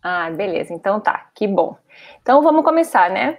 Ah, beleza. Então tá, que bom. Então vamos começar, né?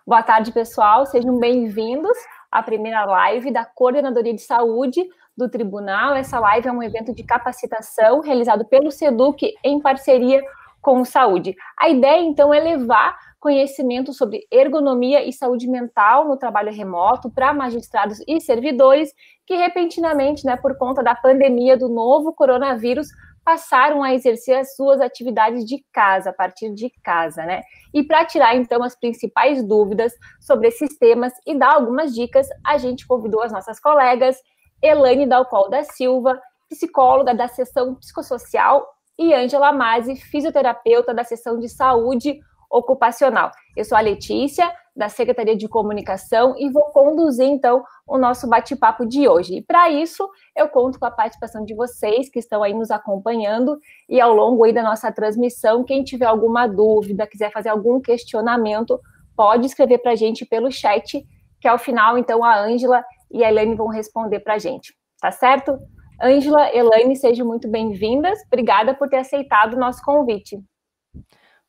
Boa tarde, pessoal. Sejam bem-vindos à primeira live da Coordenadoria de Saúde do Tribunal. Essa live é um evento de capacitação realizado pelo SEDUC em parceria com o Saúde. A ideia, então, é levar conhecimento sobre ergonomia e saúde mental no trabalho remoto para magistrados e servidores que, repentinamente, né, por conta da pandemia do novo coronavírus, passaram a exercer as suas atividades de casa, a partir de casa, né? E para tirar, então, as principais dúvidas sobre esses temas e dar algumas dicas, a gente convidou as nossas colegas Elaine Dalcol da Silva, psicóloga da seção psicossocial, e Ângela Mazzi, fisioterapeuta da seção de saúde ocupacional. Eu sou a Letícia, da Secretaria de Comunicação, e vou conduzir, então, o nosso bate-papo de hoje. E para isso, eu conto com a participação de vocês que estão aí nos acompanhando e ao longo aí da nossa transmissão, quem tiver alguma dúvida, quiser fazer algum questionamento, pode escrever para a gente pelo chat, que ao final, então, a Ângela e a Elaine vão responder para a gente, tá certo? Ângela, Elaine, sejam muito bem-vindas. Obrigada por ter aceitado o nosso convite.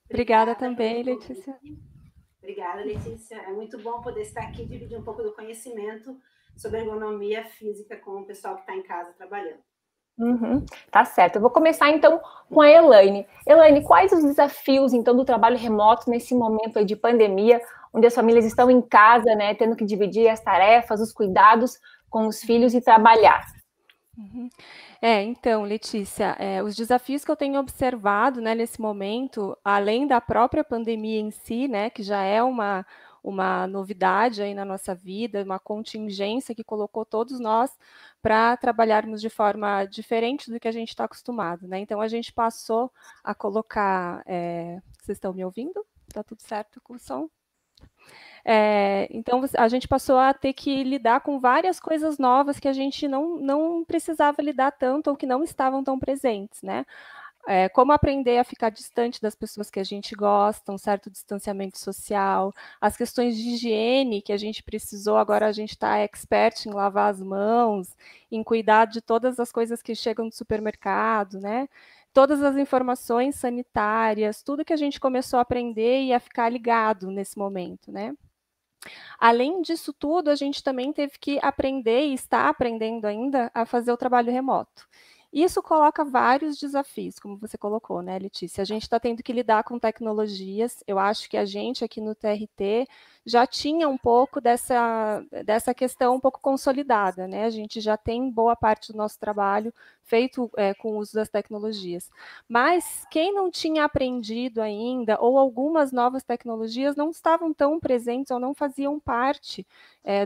Obrigada também, Letícia. Obrigada, Letícia. É muito bom poder estar aqui e dividir um pouco do conhecimento sobre ergonomia física com o pessoal que está em casa trabalhando. Tá certo. Eu vou começar, então, com a Elaine. Elaine, quais os desafios, então, do trabalho remoto nesse momento aí de pandemia, onde as famílias estão em casa, né, tendo que dividir as tarefas, os cuidados com os filhos e trabalhar? Então, Letícia, os desafios que eu tenho observado, né, nesse momento, além da própria pandemia em si, né, que já é uma novidade aí na nossa vida, uma contingência que colocou todos nós para trabalharmos de forma diferente do que a gente está acostumado, né? Então, a gente passou a colocar... Vocês estão me ouvindo? Está tudo certo com o som? Então, a gente passou a ter que lidar com várias coisas novas que a gente não precisava lidar tanto ou que não estavam tão presentes, né? Como aprender a ficar distante das pessoas que a gente gosta, um certo distanciamento social, as questões de higiene que a gente precisou, agora a gente está expert em lavar as mãos, em cuidar de todas as coisas que chegam do supermercado, né? Todas as informações sanitárias, tudo que a gente começou a aprender e a ficar ligado nesse momento, né? Além disso tudo, a gente também teve que aprender e está aprendendo ainda a fazer o trabalho remoto. Isso coloca vários desafios, como você colocou, né, Letícia? A gente está tendo que lidar com tecnologias. Eu acho que a gente aqui no TRT já tinha um pouco dessa questão um pouco consolidada, né? A gente já tem boa parte do nosso trabalho feito com o uso das tecnologias. Mas quem não tinha aprendido ainda, ou algumas novas tecnologias não estavam tão presentes ou não faziam parte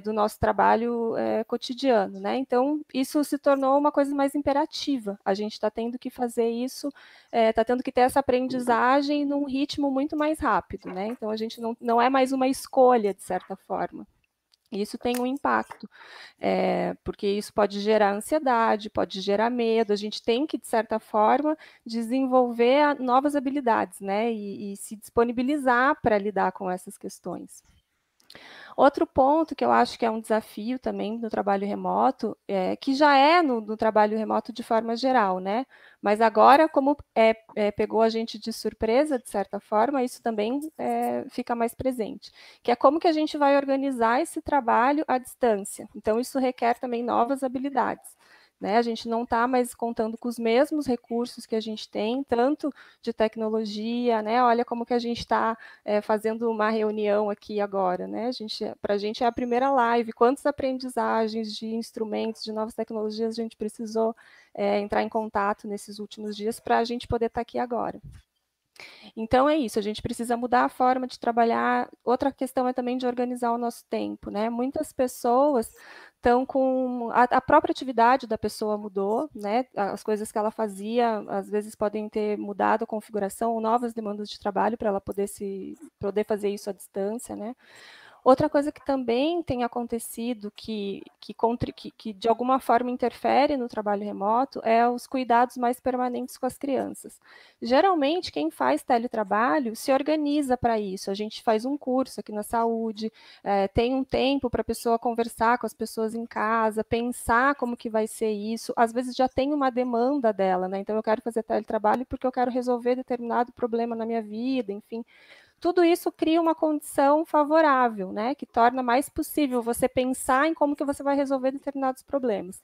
do nosso trabalho cotidiano, né? Então, isso se tornou uma coisa mais imperativa. A gente está tendo que fazer isso, está tendo que ter essa aprendizagem num ritmo muito mais rápido, né? Então, a gente não é mais uma escolha, de certa forma. Isso tem um impacto, porque isso pode gerar ansiedade, pode gerar medo. A gente tem que, de certa forma, desenvolver novas habilidades, né? E se disponibilizar para lidar com essas questões. Outro ponto que eu acho que é um desafio também no trabalho remoto, que já é no trabalho remoto de forma geral, né? Mas agora, como pegou a gente de surpresa, de certa forma, isso também fica mais presente, que é como que a gente vai organizar esse trabalho à distância. Então, isso requer também novas habilidades. Né? A gente não está mais contando com os mesmos recursos que a gente tem, tanto de tecnologia, né? Olha como que a gente está fazendo uma reunião aqui agora, né? Para a gente é a primeira live, quantas aprendizagens de instrumentos, de novas tecnologias a gente precisou entrar em contato nesses últimos dias para a gente poder estar aqui agora. Então é isso, a gente precisa mudar a forma de trabalhar. Outra questão é também de organizar o nosso tempo, né? Muitas pessoas estão com... A própria atividade da pessoa mudou, né? As coisas que ela fazia, às vezes podem ter mudado a configuração ou novas demandas de trabalho para ela poder fazer isso à distância, né? Outra coisa que também tem acontecido, que de alguma forma interfere no trabalho remoto, é os cuidados mais permanentes com as crianças. Geralmente, quem faz teletrabalho se organiza para isso. A gente faz um curso aqui na saúde, tem um tempo para a pessoa conversar com as pessoas em casa, pensar como que vai ser isso. Às vezes já tem uma demanda dela, né? Então, eu quero fazer teletrabalho porque eu quero resolver determinado problema na minha vida, enfim. Tudo isso cria uma condição favorável, né, que torna mais possível você pensar em como que você vai resolver determinados problemas.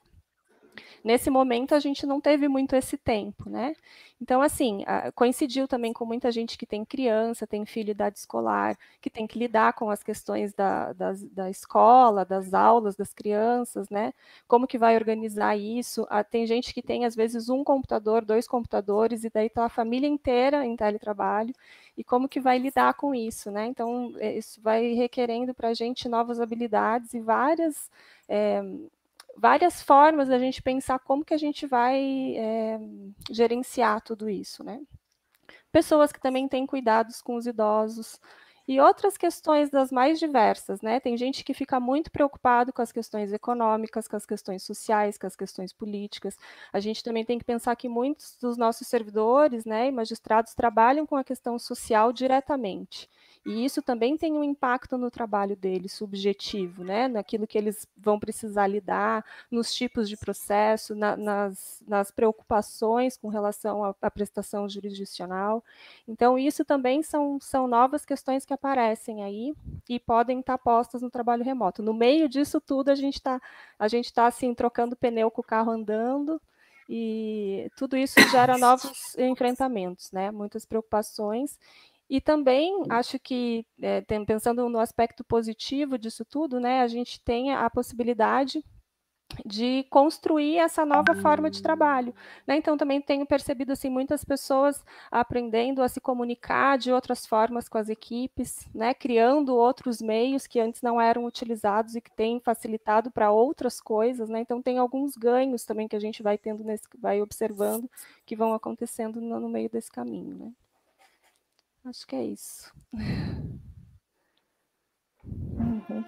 Nesse momento, a gente não teve muito esse tempo, né? Então, assim, coincidiu também com muita gente que tem criança, tem filho de idade escolar, que tem que lidar com as questões da escola, das aulas das crianças, né? Como que vai organizar isso? Tem gente que tem, às vezes, um computador, 2 computadores, e daí está a família inteira em teletrabalho, e como que vai lidar com isso, né? Então, isso vai requerendo para a gente novas habilidades e várias formas da gente pensar como que a gente vai gerenciar tudo isso, né? Pessoas que também têm cuidados com os idosos e outras questões das mais diversas, né? Tem gente que fica muito preocupado com as questões econômicas, com as questões sociais, com as questões políticas. A gente também tem que pensar que muitos dos nossos servidores, né, e magistrados trabalham com a questão social diretamente. E isso também tem um impacto no trabalho deles, subjetivo, né? Naquilo que eles vão precisar lidar, nos tipos de processo, nas preocupações com relação à prestação jurisdicional. Então, isso também são novas questões que aparecem aí e podem estar postas no trabalho remoto. No meio disso tudo, a gente tá assim, trocando pneu com o carro andando, e tudo isso gera novos enfrentamentos, né? Muitas preocupações. E também acho que, pensando no aspecto positivo disso tudo, né, a gente tem a possibilidade de construir essa nova forma de trabalho, né? Então, também tenho percebido assim, muitas pessoas aprendendo a se comunicar de outras formas com as equipes, né? Criando outros meios que antes não eram utilizados e que têm facilitado para outras coisas, né? Então, tem alguns ganhos também que a gente vai tendo, vai observando, que vão acontecendo no meio desse caminho, né? Acho que é isso. Uhum.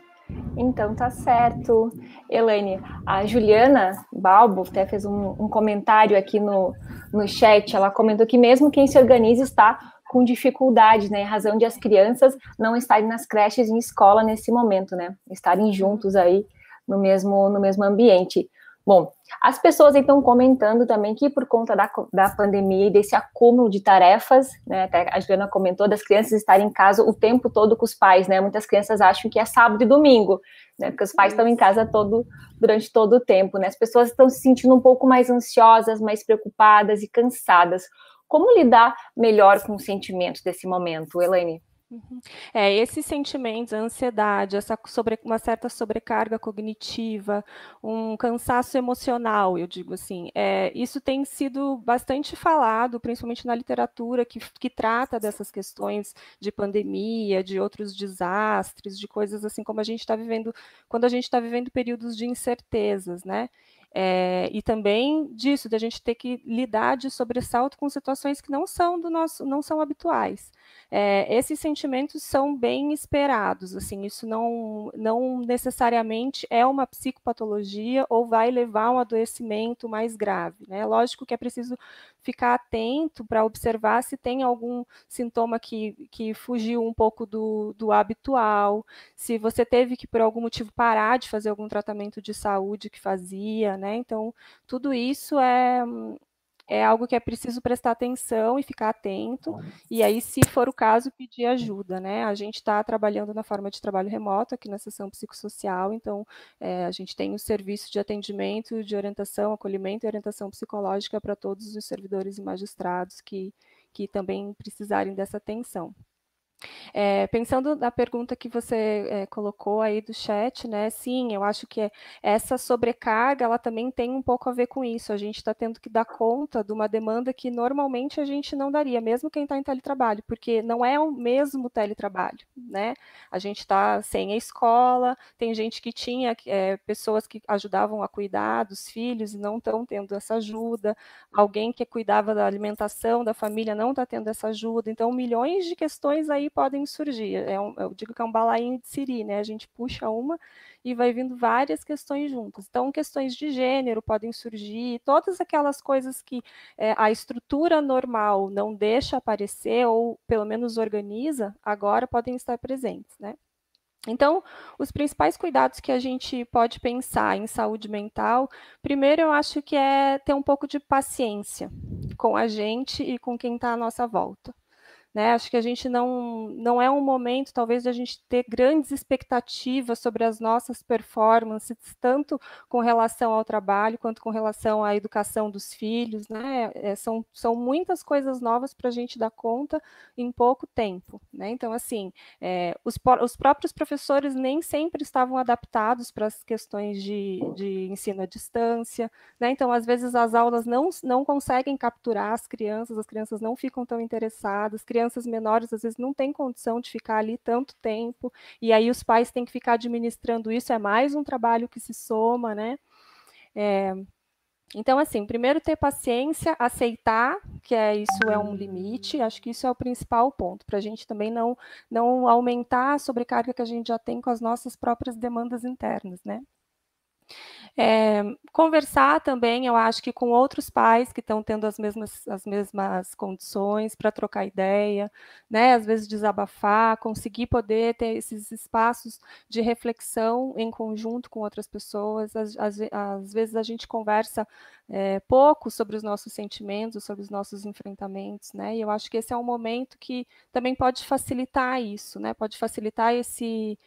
Então, tá certo. Elaine, a Juliana Balbo até fez um comentário aqui no chat. Ela comentou que mesmo quem se organiza está com dificuldade, né, em razão de as crianças não estarem nas creches e em escola nesse momento, né, estarem juntos aí no mesmo ambiente. Bom, as pessoas então comentando também que por conta da pandemia e desse acúmulo de tarefas, né, até a Juliana comentou das crianças estarem em casa o tempo todo com os pais, né, muitas crianças acham que é sábado e domingo, né, porque os pais estão em casa durante todo o tempo, né, as pessoas estão se sentindo um pouco mais ansiosas, mais preocupadas e cansadas. Como lidar melhor com os sentimentos desse momento, Elaine? Esses sentimentos, a ansiedade, uma certa sobrecarga cognitiva, um cansaço emocional, eu digo assim, isso tem sido bastante falado, principalmente na literatura, que trata dessas questões de pandemia, de outros desastres, de coisas assim como a gente está vivendo, quando a gente está vivendo períodos de incertezas, né? E também disso, da gente ter que lidar de sobressalto com situações que não são habituais. Esses sentimentos são bem esperados, assim, isso não necessariamente é uma psicopatologia ou vai levar a um adoecimento mais grave, né? Lógico que é preciso ficar atento para observar se tem algum sintoma que fugiu um pouco do habitual, se você teve que, por algum motivo, parar de fazer algum tratamento de saúde que fazia, né? Então, tudo isso é algo que é preciso prestar atenção e ficar atento, e aí, se for o caso, pedir ajuda, né? A gente está trabalhando na forma de trabalho remoto aqui na seção psicossocial, então a gente tem o serviço de atendimento, de orientação, acolhimento e orientação psicológica para todos os servidores e magistrados que também precisarem dessa atenção. Pensando na pergunta que você colocou aí do chat, né? Sim, eu acho que essa sobrecarga, ela também tem um pouco a ver com isso. A gente está tendo que dar conta de uma demanda que normalmente a gente não daria, mesmo quem está em teletrabalho, porque não é o mesmo teletrabalho, né? A gente está sem a escola, tem gente que tinha pessoas que ajudavam a cuidar dos filhos e não estão tendo essa ajuda, alguém que cuidava da alimentação da família não está tendo essa ajuda, então milhões de questões aí podem surgir. Eu digo que é um balainho de siri, né? A gente puxa uma e vai vindo várias questões juntas. Então, questões de gênero podem surgir, todas aquelas coisas que a estrutura normal não deixa aparecer, ou pelo menos organiza, agora podem estar presentes, né? Então, os principais cuidados que a gente pode pensar em saúde mental, primeiro eu acho que é ter um pouco de paciência com a gente e com quem está à nossa volta. Né? Acho que a gente não é um momento, talvez, de a gente ter grandes expectativas sobre as nossas performances, tanto com relação ao trabalho, quanto com relação à educação dos filhos. Né? São muitas coisas novas para a gente dar conta em pouco tempo. Né? Então, assim, os próprios professores nem sempre estavam adaptados para as questões de ensino à distância. Né? Então, às vezes, as aulas não conseguem capturar as crianças não ficam tão interessadas, crianças menores, às vezes, não têm condição de ficar ali tanto tempo, e aí os pais têm que ficar administrando isso, é mais um trabalho que se soma, né? Então, assim, primeiro ter paciência, aceitar que isso é um limite, acho que isso é o principal ponto, para a gente também não aumentar a sobrecarga que a gente já tem com as nossas próprias demandas internas, né? Conversar também, eu acho que com outros pais que estão tendo as mesmas condições para trocar ideia, né? Às vezes desabafar, conseguir poder ter esses espaços de reflexão em conjunto com outras pessoas. Às vezes a gente conversa pouco sobre os nossos sentimentos, sobre os nossos enfrentamentos, né? E eu acho que esse é um momento que também pode facilitar isso, né? Pode facilitar esse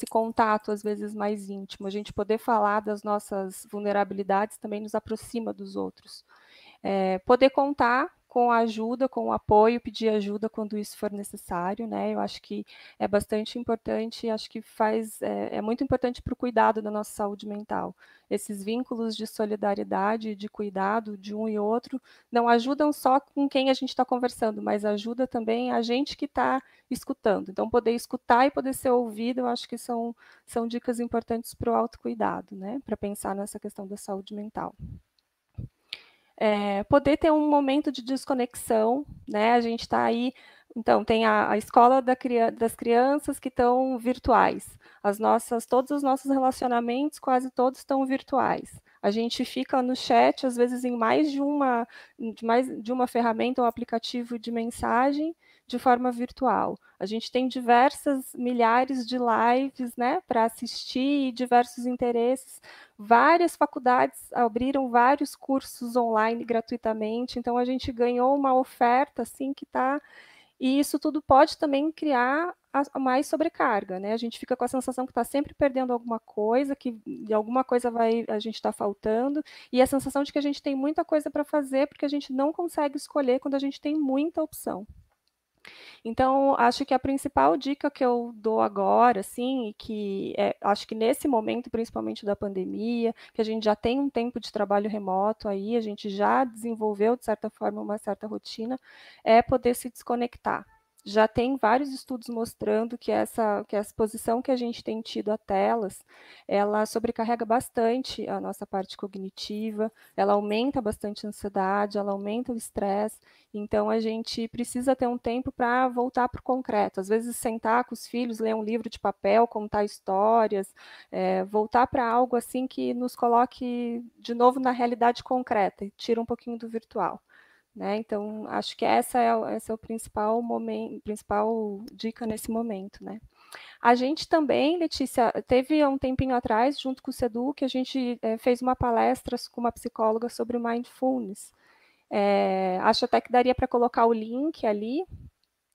contato, às vezes, mais íntimo. A gente poder falar das nossas vulnerabilidades também nos aproxima dos outros. Poder contar com a ajuda, com o apoio, pedir ajuda quando isso for necessário, né? Eu acho que é bastante importante, acho que é muito importante para o cuidado da nossa saúde mental. Esses vínculos de solidariedade, de cuidado de um e outro, não ajudam só com quem a gente está conversando, mas ajuda também a gente que está escutando. Então, poder escutar e poder ser ouvido, eu acho que são dicas importantes para o autocuidado, né? Para pensar nessa questão da saúde mental. Poder ter um momento de desconexão, né? A gente está aí, então, tem a escola das crianças que estão virtuais. Todos os nossos relacionamentos, quase todos estão virtuais. A gente fica no chat, às vezes, em mais de uma ferramenta ou aplicativo de mensagem, de forma virtual. A gente tem milhares de lives, né, para assistir, diversos interesses. Várias faculdades abriram vários cursos online gratuitamente, então a gente ganhou uma oferta assim que está. E isso tudo pode também criar mais sobrecarga, né? A gente fica com a sensação que está sempre perdendo alguma coisa, que alguma coisa a gente está faltando, e a sensação de que a gente tem muita coisa para fazer, porque a gente não consegue escolher quando a gente tem muita opção. Então, acho que a principal dica que eu dou agora, assim, e que acho que nesse momento, principalmente da pandemia, que a gente já tem um tempo de trabalho remoto aí, a gente já desenvolveu, de certa forma, uma certa rotina, é poder se desconectar. Já tem vários estudos mostrando que essa exposição que a gente tem tido a telas, ela sobrecarrega bastante a nossa parte cognitiva, ela aumenta bastante a ansiedade, ela aumenta o estresse, então a gente precisa ter um tempo para voltar para o concreto, às vezes sentar com os filhos, ler um livro de papel, contar histórias, voltar para algo assim que nos coloque de novo na realidade concreta e tira um pouquinho do virtual. Né? Então, acho que essa é o principal dica nesse momento. Né? A gente também, Letícia, teve um tempinho atrás, junto com o SEDU, que a gente fez uma palestra com uma psicóloga sobre o mindfulness. Acho até que daria para colocar o link ali.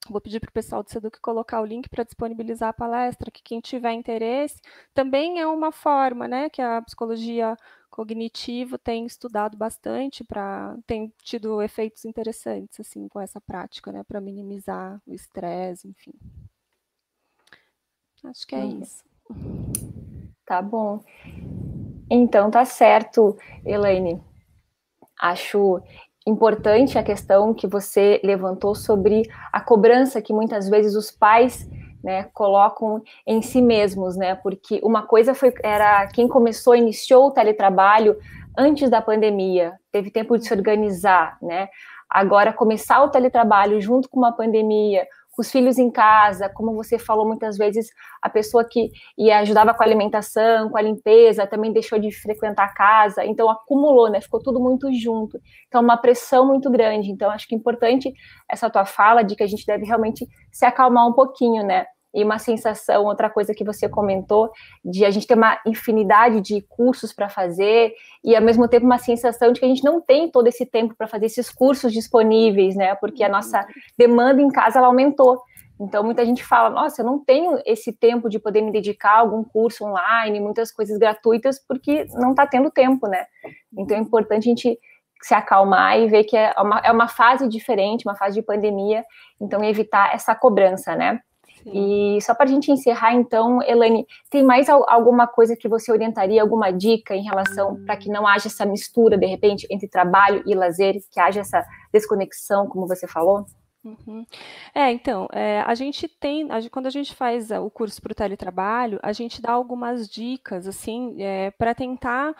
Vou pedir para o pessoal do SEDUC colocar o link para disponibilizar a palestra, que quem tiver interesse, também é uma forma, né, que a psicologia cognitiva tem estudado bastante, tem tido efeitos interessantes, assim, com essa prática, né, para minimizar o estresse, enfim. Acho que é isso. Tá bom. Então, tá certo, Elaine. Acho importante a questão que você levantou sobre a cobrança que muitas vezes os pais, né, colocam em si mesmos, né? Porque uma coisa era quem iniciou o teletrabalho antes da pandemia, teve tempo de se organizar, né? Agora, começar o teletrabalho junto com uma pandemia, os filhos em casa, como você falou muitas vezes, a pessoa que ajudava com a alimentação, com a limpeza, também deixou de frequentar a casa, então acumulou, né? Ficou tudo muito junto. Então, uma pressão muito grande. Então, acho que é importante essa tua fala de que a gente deve realmente se acalmar um pouquinho, né? E uma sensação, outra coisa que você comentou, de a gente ter uma infinidade de cursos para fazer, e ao mesmo tempo uma sensação de que a gente não tem todo esse tempo para fazer esses cursos disponíveis, né? Porque a nossa demanda em casa ela aumentou. Então, muita gente fala, nossa, eu não tenho esse tempo de poder me dedicar a algum curso online, muitas coisas gratuitas, porque não está tendo tempo, né? Então, é importante a gente se acalmar e ver que é uma fase diferente, uma fase de pandemia, então evitar essa cobrança, né? Sim. E só para a gente encerrar, então, Elaine, tem mais alguma coisa que você orientaria, alguma dica em relação para que não haja essa mistura, de repente, entre trabalho e lazer, que haja essa desconexão, como você falou? Uhum. Então, a gente tem, quando a gente faz o curso para o teletrabalho, a gente dá algumas dicas, assim, para tentar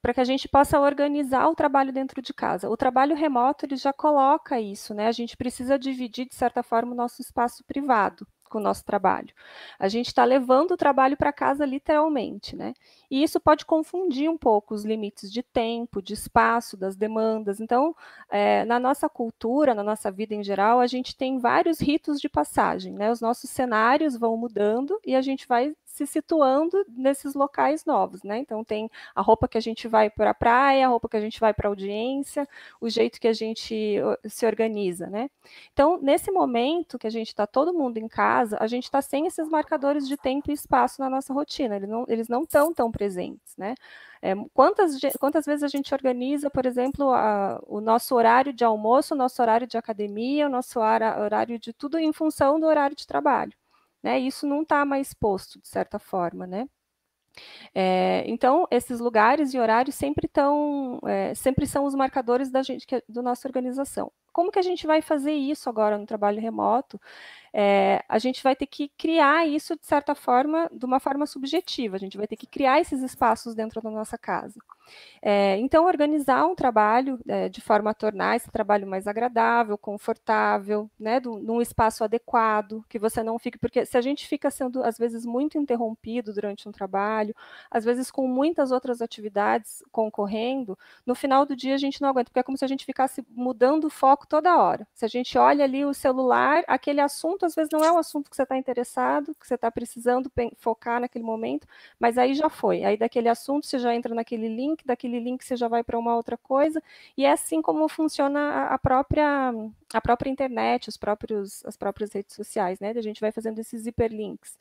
para que a gente possa organizar o trabalho dentro de casa. O trabalho remoto, ele já coloca isso, né? A gente precisa dividir, de certa forma, o nosso espaço privado com o nosso trabalho. A gente está levando o trabalho para casa literalmente, né? E isso pode confundir um pouco os limites de tempo, de espaço, das demandas. Então, na nossa cultura, na nossa vida em geral, a gente tem vários ritos de passagem, né? Os nossos cenários vão mudando e a gente vai se situando nesses locais novos, né? Então tem a roupa que a gente vai para a praia, a roupa que a gente vai para a audiência, o jeito que a gente se organiza, né? Então, nesse momento que a gente está todo mundo em casa, a gente está sem esses marcadores de tempo e espaço na nossa rotina, eles não estão tão presentes, né? Quantas vezes a gente organiza, por exemplo, o nosso horário de almoço, o nosso horário de academia, o nosso horário de tudo em função do horário de trabalho, né? Isso não está mais posto, de certa forma, né? Então, esses lugares e horários sempre são os marcadores da nossa organização. Como que a gente vai fazer isso agora no trabalho remoto? A gente vai ter que criar isso, de certa forma, de uma forma subjetiva. A gente vai ter que criar esses espaços dentro da nossa casa. Então, organizar um trabalho de forma a tornar esse trabalho mais agradável, confortável, né, num espaço adequado, que você não fique... Porque se a gente fica sendo, às vezes, muito interrompido durante um trabalho, às vezes com muitas outras atividades concorrendo, no final do dia a gente não aguenta, porque é como se a gente ficasse mudando o foco toda hora. Se a gente olha ali o celular, aquele assunto, às vezes, não é o assunto que você está interessado, que você está precisando focar naquele momento, mas aí já foi. Aí daquele assunto você já entra naquele link, daquele link você já vai para uma outra coisa, e é assim como funciona a própria internet, as próprias redes sociais, né? A gente vai fazendo esses hiperlinks.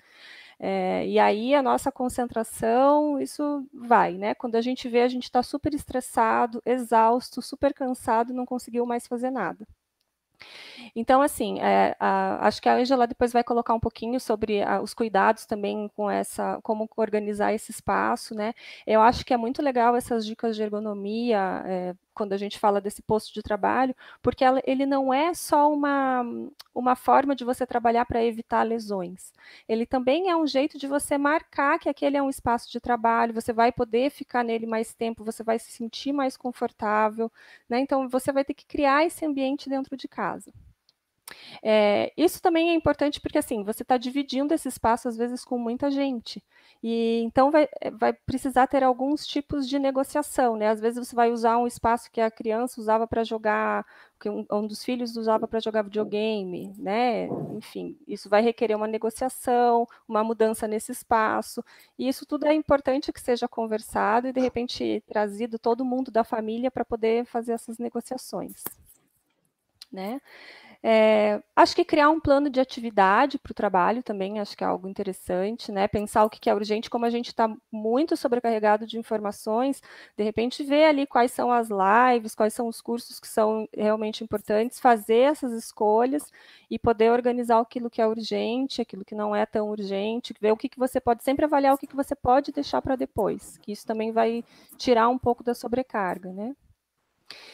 E aí a nossa concentração, isso vai, né? Quando a gente vê, a gente está super estressado, exausto, super cansado, não conseguiu mais fazer nada. Então, assim, acho que a Ângela depois vai colocar um pouquinho sobre os cuidados também com como organizar esse espaço, né? Eu acho que é muito legal essas dicas de ergonomia, quando a gente fala desse posto de trabalho, porque ele não é só uma forma de você trabalhar para evitar lesões. Ele também é um jeito de você marcar que aquele é um espaço de trabalho, você vai poder ficar nele mais tempo, você vai se sentir mais confortável, né? Então, você vai ter que criar esse ambiente dentro de casa. Isso também é importante porque, assim, você está dividindo esse espaço, às vezes, com muita gente. E então vai precisar ter alguns tipos de negociação, né? Às vezes você vai usar um espaço que a criança usava para jogar, que um dos filhos usava para jogar videogame, né? Enfim, isso vai requerer uma negociação, uma mudança nesse espaço. E isso tudo é importante que seja conversado e, de repente, trazido todo mundo da família para poder fazer essas negociações, né? Acho que criar um plano de atividade para o trabalho também, acho que é algo interessante, né? Pensar o que é urgente, como a gente está muito sobrecarregado de informações, de repente ver ali quais são as lives, quais são os cursos que são realmente importantes, fazer essas escolhas e poder organizar aquilo que é urgente, aquilo que não é tão urgente, ver o que você pode, sempre avaliar o que você pode deixar para depois, que isso também vai tirar um pouco da sobrecarga, né?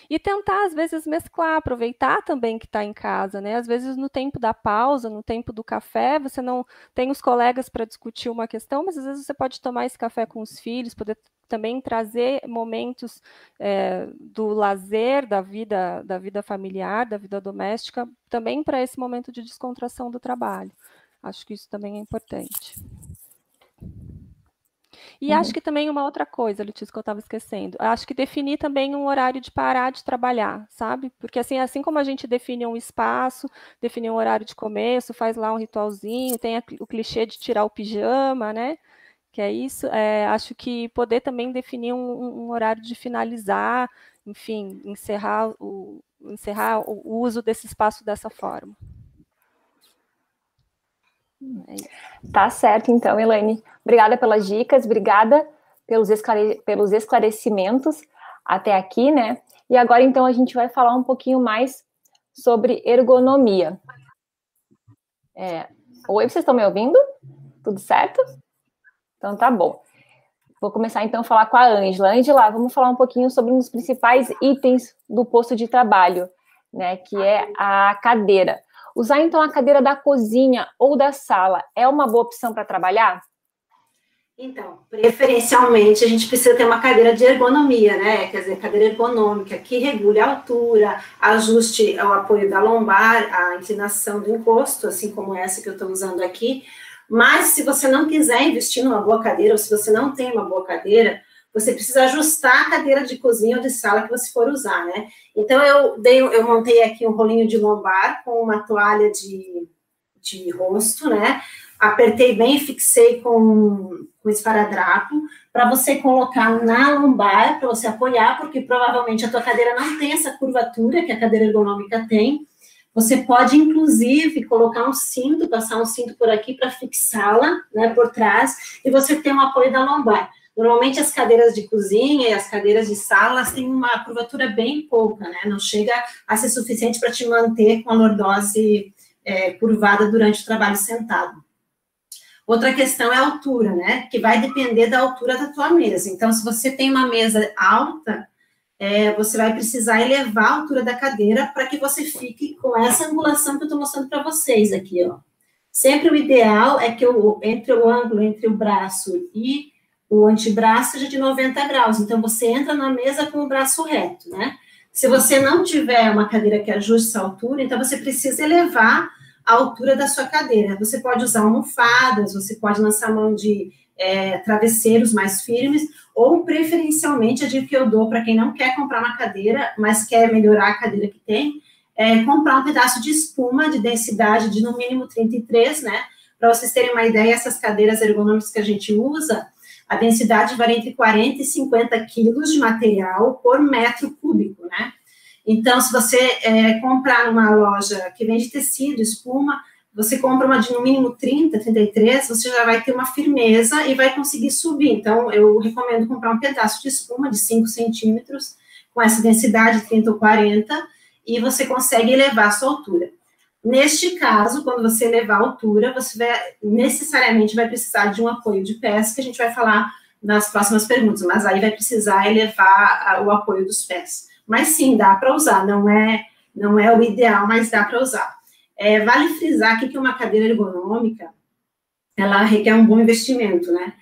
E tentar, às vezes, mesclar, aproveitar também que está em casa, né? Às vezes, no tempo da pausa, no tempo do café, você não tem os colegas para discutir uma questão, mas às vezes você pode tomar esse café com os filhos, poder também trazer momentos do lazer, da vida familiar, da vida doméstica, também para esse momento de descontração do trabalho. Acho que isso também é importante. E acho que também uma outra coisa, Letícia, que eu estava esquecendo, acho que definir também um horário de parar de trabalhar, sabe? Porque assim como a gente define um espaço, define um horário de começo, faz lá um ritualzinho, tem o clichê de tirar o pijama, né? Que é isso, acho que poder também definir um horário de finalizar, enfim, encerrar o uso desse espaço dessa forma. Tá certo, então, Elaine. Obrigada pelas dicas, obrigada pelos esclarecimentos até aqui, né? E agora, então, a gente vai falar um pouquinho mais sobre ergonomia. Oi, vocês estão me ouvindo? Tudo certo? Então, tá bom. Vou começar, então, a falar com a Ângela. Ângela, vamos falar um pouquinho sobre um dos principais itens do posto de trabalho, né? Que é a cadeira. Usar, então, a cadeira da cozinha ou da sala é uma boa opção para trabalhar? Então, preferencialmente, a gente precisa ter uma cadeira de ergonomia, né? Quer dizer, cadeira ergonômica, que regule a altura, ajuste o apoio da lombar, a inclinação do encosto, assim como essa que eu estou usando aqui. Mas, se você não quiser investir numa boa cadeira, ou se você não tem uma boa cadeira, você precisa ajustar a cadeira de cozinha ou de sala que você for usar, né? Então, eu montei aqui um rolinho de lombar com uma toalha de rosto, né? Apertei bem e fixei com esparadrapo para você colocar na lombar, para você apoiar, porque provavelmente a tua cadeira não tem essa curvatura que a cadeira ergonômica tem. Você pode, inclusive, colocar um cinto, passar um cinto por aqui para fixá-la, né, por trás, e você tem um apoio da lombar. Normalmente as cadeiras de cozinha e as cadeiras de sala têm uma curvatura bem pouca, né? Não chega a ser suficiente para te manter com a lordose curvada durante o trabalho sentado. Outra questão é a altura, né? Que vai depender da altura da tua mesa. Então, se você tem uma mesa alta, você vai precisar elevar a altura da cadeira para que você fique com essa angulação que eu estou mostrando para vocês aqui, ó. Sempre o ideal é que entre o ângulo entre o braço e o antebraço seja de 90 graus. Então, você entra na mesa com o braço reto, né? Se você não tiver uma cadeira que ajuste essa altura, então você precisa elevar a altura da sua cadeira. Você pode usar almofadas, você pode lançar mão de travesseiros mais firmes, ou preferencialmente a dica que eu dou para quem não quer comprar uma cadeira, mas quer melhorar a cadeira que tem, comprar um pedaço de espuma de densidade de no mínimo 33, né? Para vocês terem uma ideia, essas cadeiras ergonômicas que a gente usa, a densidade varia entre 40 e 50 quilos de material por metro cúbico, né? Então, se você comprar numa loja que vende tecido, espuma, você compra uma de no mínimo 30, 33, você já vai ter uma firmeza e vai conseguir subir. Então, eu recomendo comprar um pedaço de espuma de 5 centímetros, com essa densidade 30 ou 40, e você consegue elevar a sua altura. Neste caso, quando você elevar a altura, você necessariamente vai precisar de um apoio de pés, que a gente vai falar nas próximas perguntas, mas aí vai precisar elevar o apoio dos pés. Mas sim, dá para usar, não é o ideal, mas dá para usar. Vale frisar aqui que uma cadeira ergonômica, ela requer um bom investimento, né?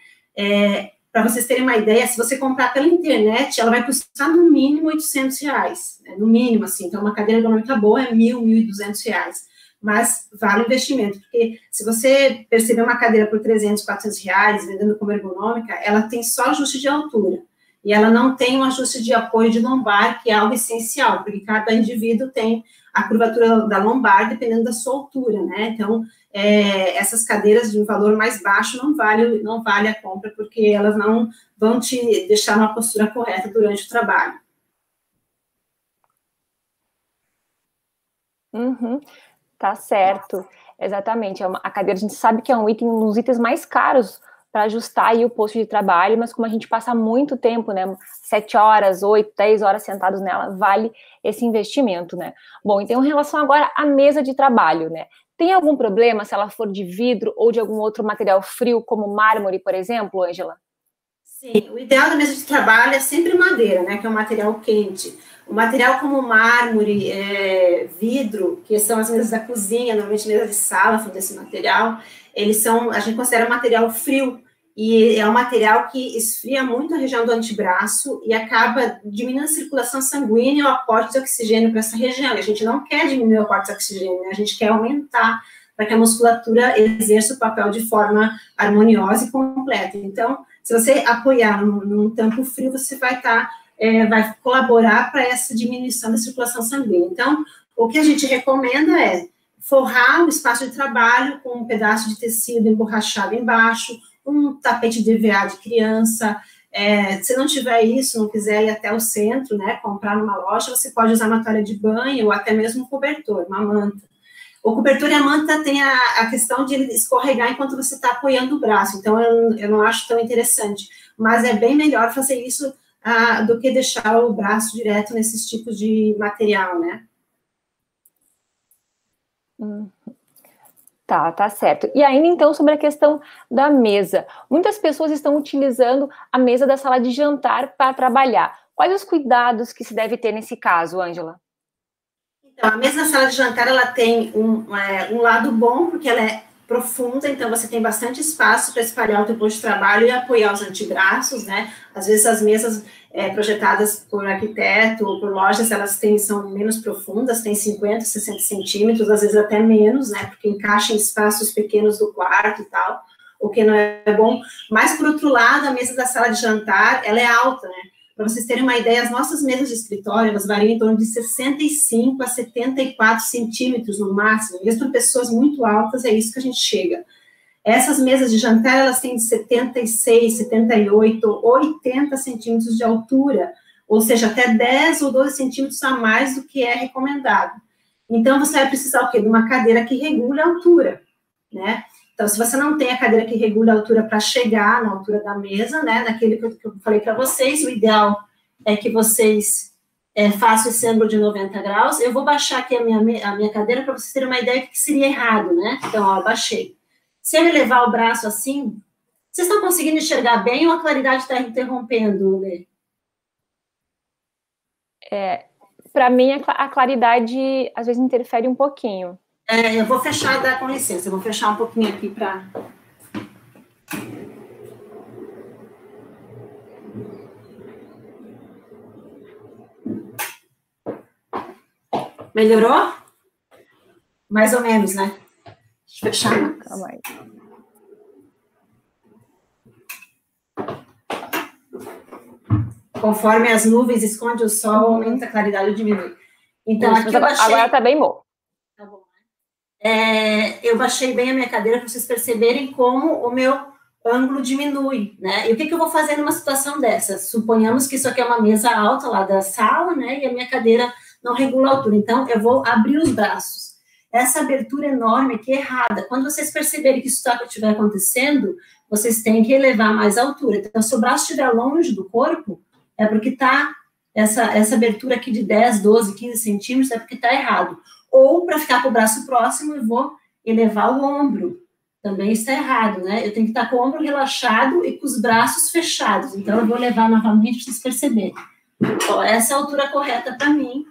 Para vocês terem uma ideia, se você comprar pela internet, ela vai custar no mínimo R$800, né? No mínimo, assim. Então, uma cadeira ergonômica boa é R$1.000, R$1.200. Mas vale o investimento, porque se você perceber uma cadeira por R$300, R$400, vendendo como ergonômica, ela tem só ajuste de altura. E ela não tem um ajuste de apoio de lombar, que é algo essencial, porque cada indivíduo tem a curvatura da lombar dependendo da sua altura, né? Então, essas cadeiras de um valor mais baixo não vale a compra, porque elas não vão te deixar numa postura correta durante o trabalho. Tá certo, exatamente. A cadeira, a gente sabe que é um dos itens mais caros para ajustar aí o posto de trabalho, mas como a gente passa muito tempo, né, 7 horas, 8, 10 horas sentados nela, vale esse investimento, né? Bom, então em relação agora à mesa de trabalho, né? Tem algum problema se ela for de vidro ou de algum outro material frio, como mármore, por exemplo, Ângela? Sim, o ideal da mesa de trabalho é sempre madeira, né, que é um material quente. O material como mármore, vidro, que são as mesas da cozinha, normalmente mesas de sala são desse material, a gente considera um material frio. e é um material que esfria muito a região do antebraço e acaba diminuindo a circulação sanguínea e o aporte de oxigênio para essa região. E a gente não quer diminuir o aporte de oxigênio, né? A gente quer aumentar para que a musculatura exerça o papel de forma harmoniosa e completa. Então, se você apoiar num tampo frio, você vai vai colaborar para essa diminuição da circulação sanguínea. Então, o que a gente recomenda é forrar o espaço de trabalho com um pedaço de tecido emborrachado embaixo, um tapete de EVA de criança. Se não tiver isso, não quiser ir até o centro, né, comprar numa loja, você pode usar uma toalha de banho ou até mesmo um cobertor, uma manta. O cobertor e a manta tem a questão de ele escorregar enquanto você está apoiando o braço, então eu não acho tão interessante, mas é bem melhor fazer isso do que deixar o braço direto nesses tipos de material, né? Tá certo. E ainda, então, sobre a questão da mesa. Muitas pessoas estão utilizando a mesa da sala de jantar para trabalhar. Quais os cuidados que se deve ter nesse caso, Ângela? Então, a mesa da sala de jantar, ela tem um lado bom, porque ela é profunda, então você tem bastante espaço para espalhar o teu posto de trabalho e apoiar os antebraços, né? Às vezes as mesas projetadas por arquiteto ou por lojas, são menos profundas, tem 50, 60 centímetros, às vezes até menos, né? Porque encaixa em espaços pequenos do quarto e tal, o que não é bom. Mas, por outro lado, a mesa da sala de jantar, ela é alta, né? Para vocês terem uma ideia, as nossas mesas de escritório, elas variam em torno de 65 a 74 centímetros no máximo, mesmo para pessoas muito altas, é isso que a gente chega. Essas mesas de jantar, elas têm de 76, 78, 80 centímetros de altura, ou seja, até 10 ou 12 centímetros a mais do que é recomendado. Então, você vai precisar o quê? De uma cadeira que regule a altura, né? Então, se você não tem a cadeira que regula a altura para chegar na altura da mesa, né, naquele que eu falei para vocês, o ideal é que vocês façam esse ângulo de 90 graus. Eu vou baixar aqui a minha cadeira para vocês terem uma ideia do que seria errado, né? Então, ó, eu baixei. Se eu levar o braço assim, vocês estão conseguindo enxergar bem ou a claridade está interrompendo, Lê? Para mim, a claridade, às vezes, interfere um pouquinho. Eu vou fechar, com licença, eu vou fechar um pouquinho aqui para... Melhorou? Mais ou menos, né? Deixa eu fechar. Calma aí. Conforme as nuvens escondem o sol, aumenta a claridade ou diminui. Então, aqui eu baixei... Agora tá bem bom. Tá bom. Eu baixei bem a minha cadeira para vocês perceberem como o meu ângulo diminui, né? E o que eu vou fazer numa situação dessa? Suponhamos que isso aqui é uma mesa alta lá da sala, né? E a minha cadeira não regula a altura. Então, eu vou abrir os braços. Essa abertura enorme aqui é errada. Quando vocês perceberem que isso estiver acontecendo, vocês têm que elevar mais a altura. Então, se o braço estiver longe do corpo, é porque está essa abertura aqui de 10, 12, 15 centímetros, é porque está errado. Ou, para ficar com o braço próximo, eu vou elevar o ombro. Também está errado, né? Eu tenho que estar com o ombro relaxado e com os braços fechados. Então, eu vou levar novamente para vocês perceberem. Ó, essa é a altura correta para mim.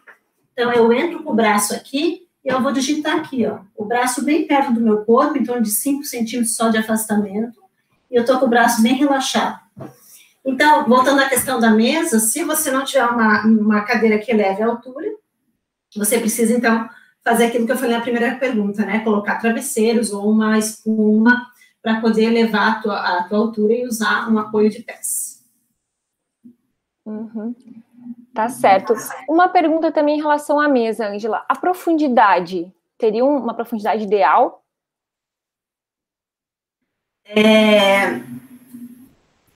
Então, eu entro com o braço aqui e eu vou digitar aqui, ó. O braço bem perto do meu corpo, em torno de 5 centímetros só de afastamento. E eu estou com o braço bem relaxado. Então, voltando à questão da mesa, se você não tiver uma cadeira que eleve a altura, você precisa, então, fazer aquilo que eu falei na primeira pergunta, né? Colocar travesseiros ou uma espuma para poder elevar a tua altura e usar um apoio de pés. Tá certo. Uma pergunta também em relação à mesa, Ângela. A profundidade, teria uma profundidade ideal?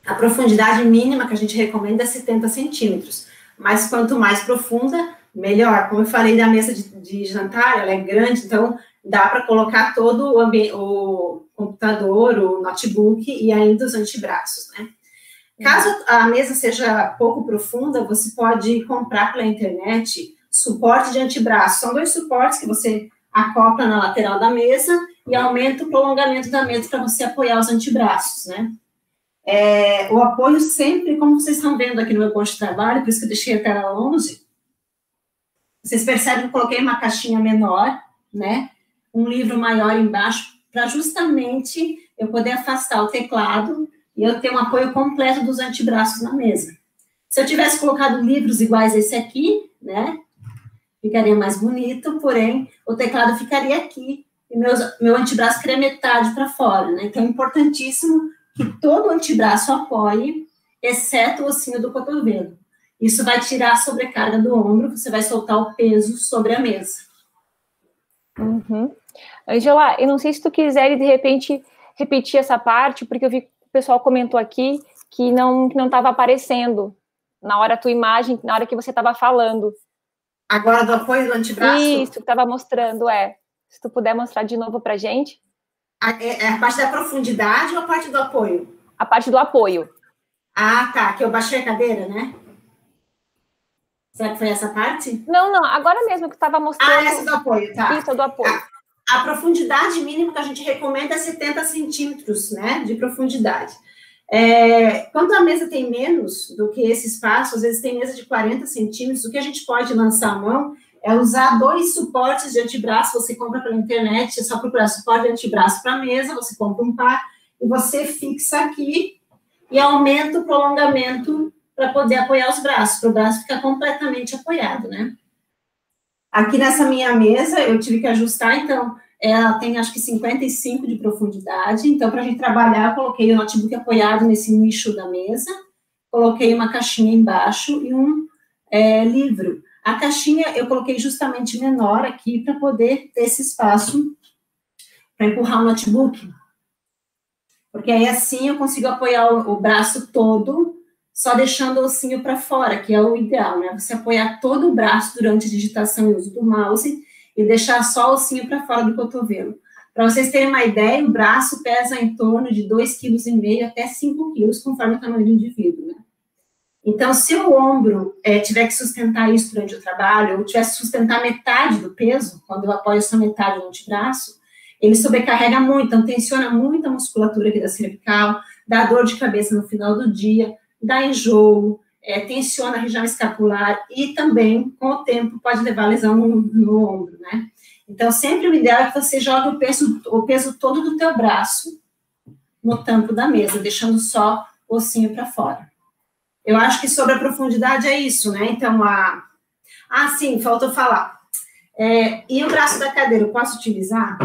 A profundidade mínima que a gente recomenda é 70 centímetros. Mas quanto mais profunda, melhor. Como eu falei da mesa de jantar, ela é grande, então dá para colocar todo o computador, o notebook e ainda os antebraços, né? Caso a mesa seja pouco profunda, você pode comprar pela internet suporte de antebraço. São 2 suportes que você acopla na lateral da mesa e aumenta o prolongamento da mesa para você apoiar os antebraços, né? O apoio sempre, como vocês estão vendo aqui no meu posto de trabalho, por isso que eu deixei a tela longe, vocês percebem que eu coloquei uma caixinha menor, né? Um livro maior embaixo, para justamente eu poder afastar o teclado e eu ter um apoio completo dos antebraços na mesa. Se eu tivesse colocado livros iguais a esse aqui, né, ficaria mais bonito, porém, o teclado ficaria aqui, e meu antebraço ficaria metade para fora, né? Então, é importantíssimo que todo o antebraço apoie, exceto o ossinho do cotovelo. Isso vai tirar a sobrecarga do ombro, você vai soltar o peso sobre a mesa. Uhum. Angela, eu não sei se tu quiser, de repente, repetir essa parte, porque eu vi que o pessoal comentou aqui que não estava aparecendo na hora a tua imagem, na hora que você estava falando. Agora do apoio do antebraço? Isso, que estava mostrando, Se tu puder mostrar de novo pra gente. É a parte da profundidade ou a parte do apoio? A parte do apoio. Ah, tá, que eu baixei a cadeira, né? Será que foi essa parte? Não, agora mesmo que estava mostrando. Ah, essa do apoio, tá. Isso, do apoio. A profundidade mínima que a gente recomenda é 70 centímetros, né, de profundidade. Quando a mesa tem menos do que esse espaço, às vezes tem mesa de 40 centímetros, o que a gente pode lançar a mão é usar 2 suportes de antebraço, você compra pela internet, é só procurar suporte de antebraço para a mesa, você compra um par, e você fixa aqui, e aumenta o prolongamento para poder apoiar os braços, para o braço ficar completamente apoiado, né? Aqui nessa minha mesa, eu tive que ajustar, então, ela tem acho que 55 de profundidade, então, para a gente trabalhar, eu coloquei o notebook apoiado nesse nicho da mesa, coloquei uma caixinha embaixo e um livro. A caixinha eu coloquei justamente menor aqui, para poder ter esse espaço para empurrar o notebook, porque aí assim eu consigo apoiar o braço todo, só deixando o ossinho para fora, que é o ideal, né? Você apoiar todo o braço durante a digitação e uso do mouse e deixar só o ossinho para fora do cotovelo. Para vocês terem uma ideia, o braço pesa em torno de 2,5 kg até 5 kg, conforme o tamanho do indivíduo, né? Então, se o ombro tiver que sustentar isso durante o trabalho, ou tiver que sustentar metade do peso, quando eu apoio essa metade do antebraço, ele sobrecarrega muito, então tensiona muito a musculatura aqui da cervical, dá dor de cabeça no final do dia, dá enjoo, tensiona a região escapular e também, com o tempo, pode levar lesão no ombro, né? Então, sempre o ideal é que você jogue o peso todo do teu braço no tampo da mesa, deixando só o ossinho para fora. Eu acho que sobre a profundidade é isso, né? Então, sim, faltou falar. E o braço da cadeira, eu posso utilizar?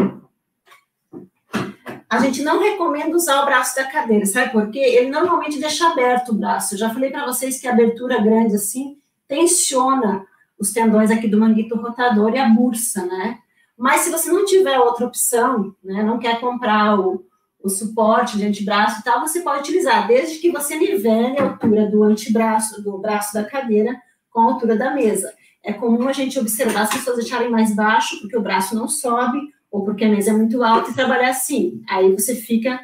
A gente não recomenda usar o braço da cadeira, sabe por quê? Ele normalmente deixa aberto o braço. Eu já falei para vocês que a abertura grande assim tensiona os tendões aqui do manguito rotador e a bursa, né? Mas se você não tiver outra opção, né, não quer comprar o suporte de antebraço e tal, você pode utilizar, desde que você nivele a altura do antebraço, do braço da cadeira com a altura da mesa. É comum a gente observar as pessoas deixarem mais baixo, porque o braço não sobe, ou porque a mesa é muito alta, e trabalhar assim. Aí você fica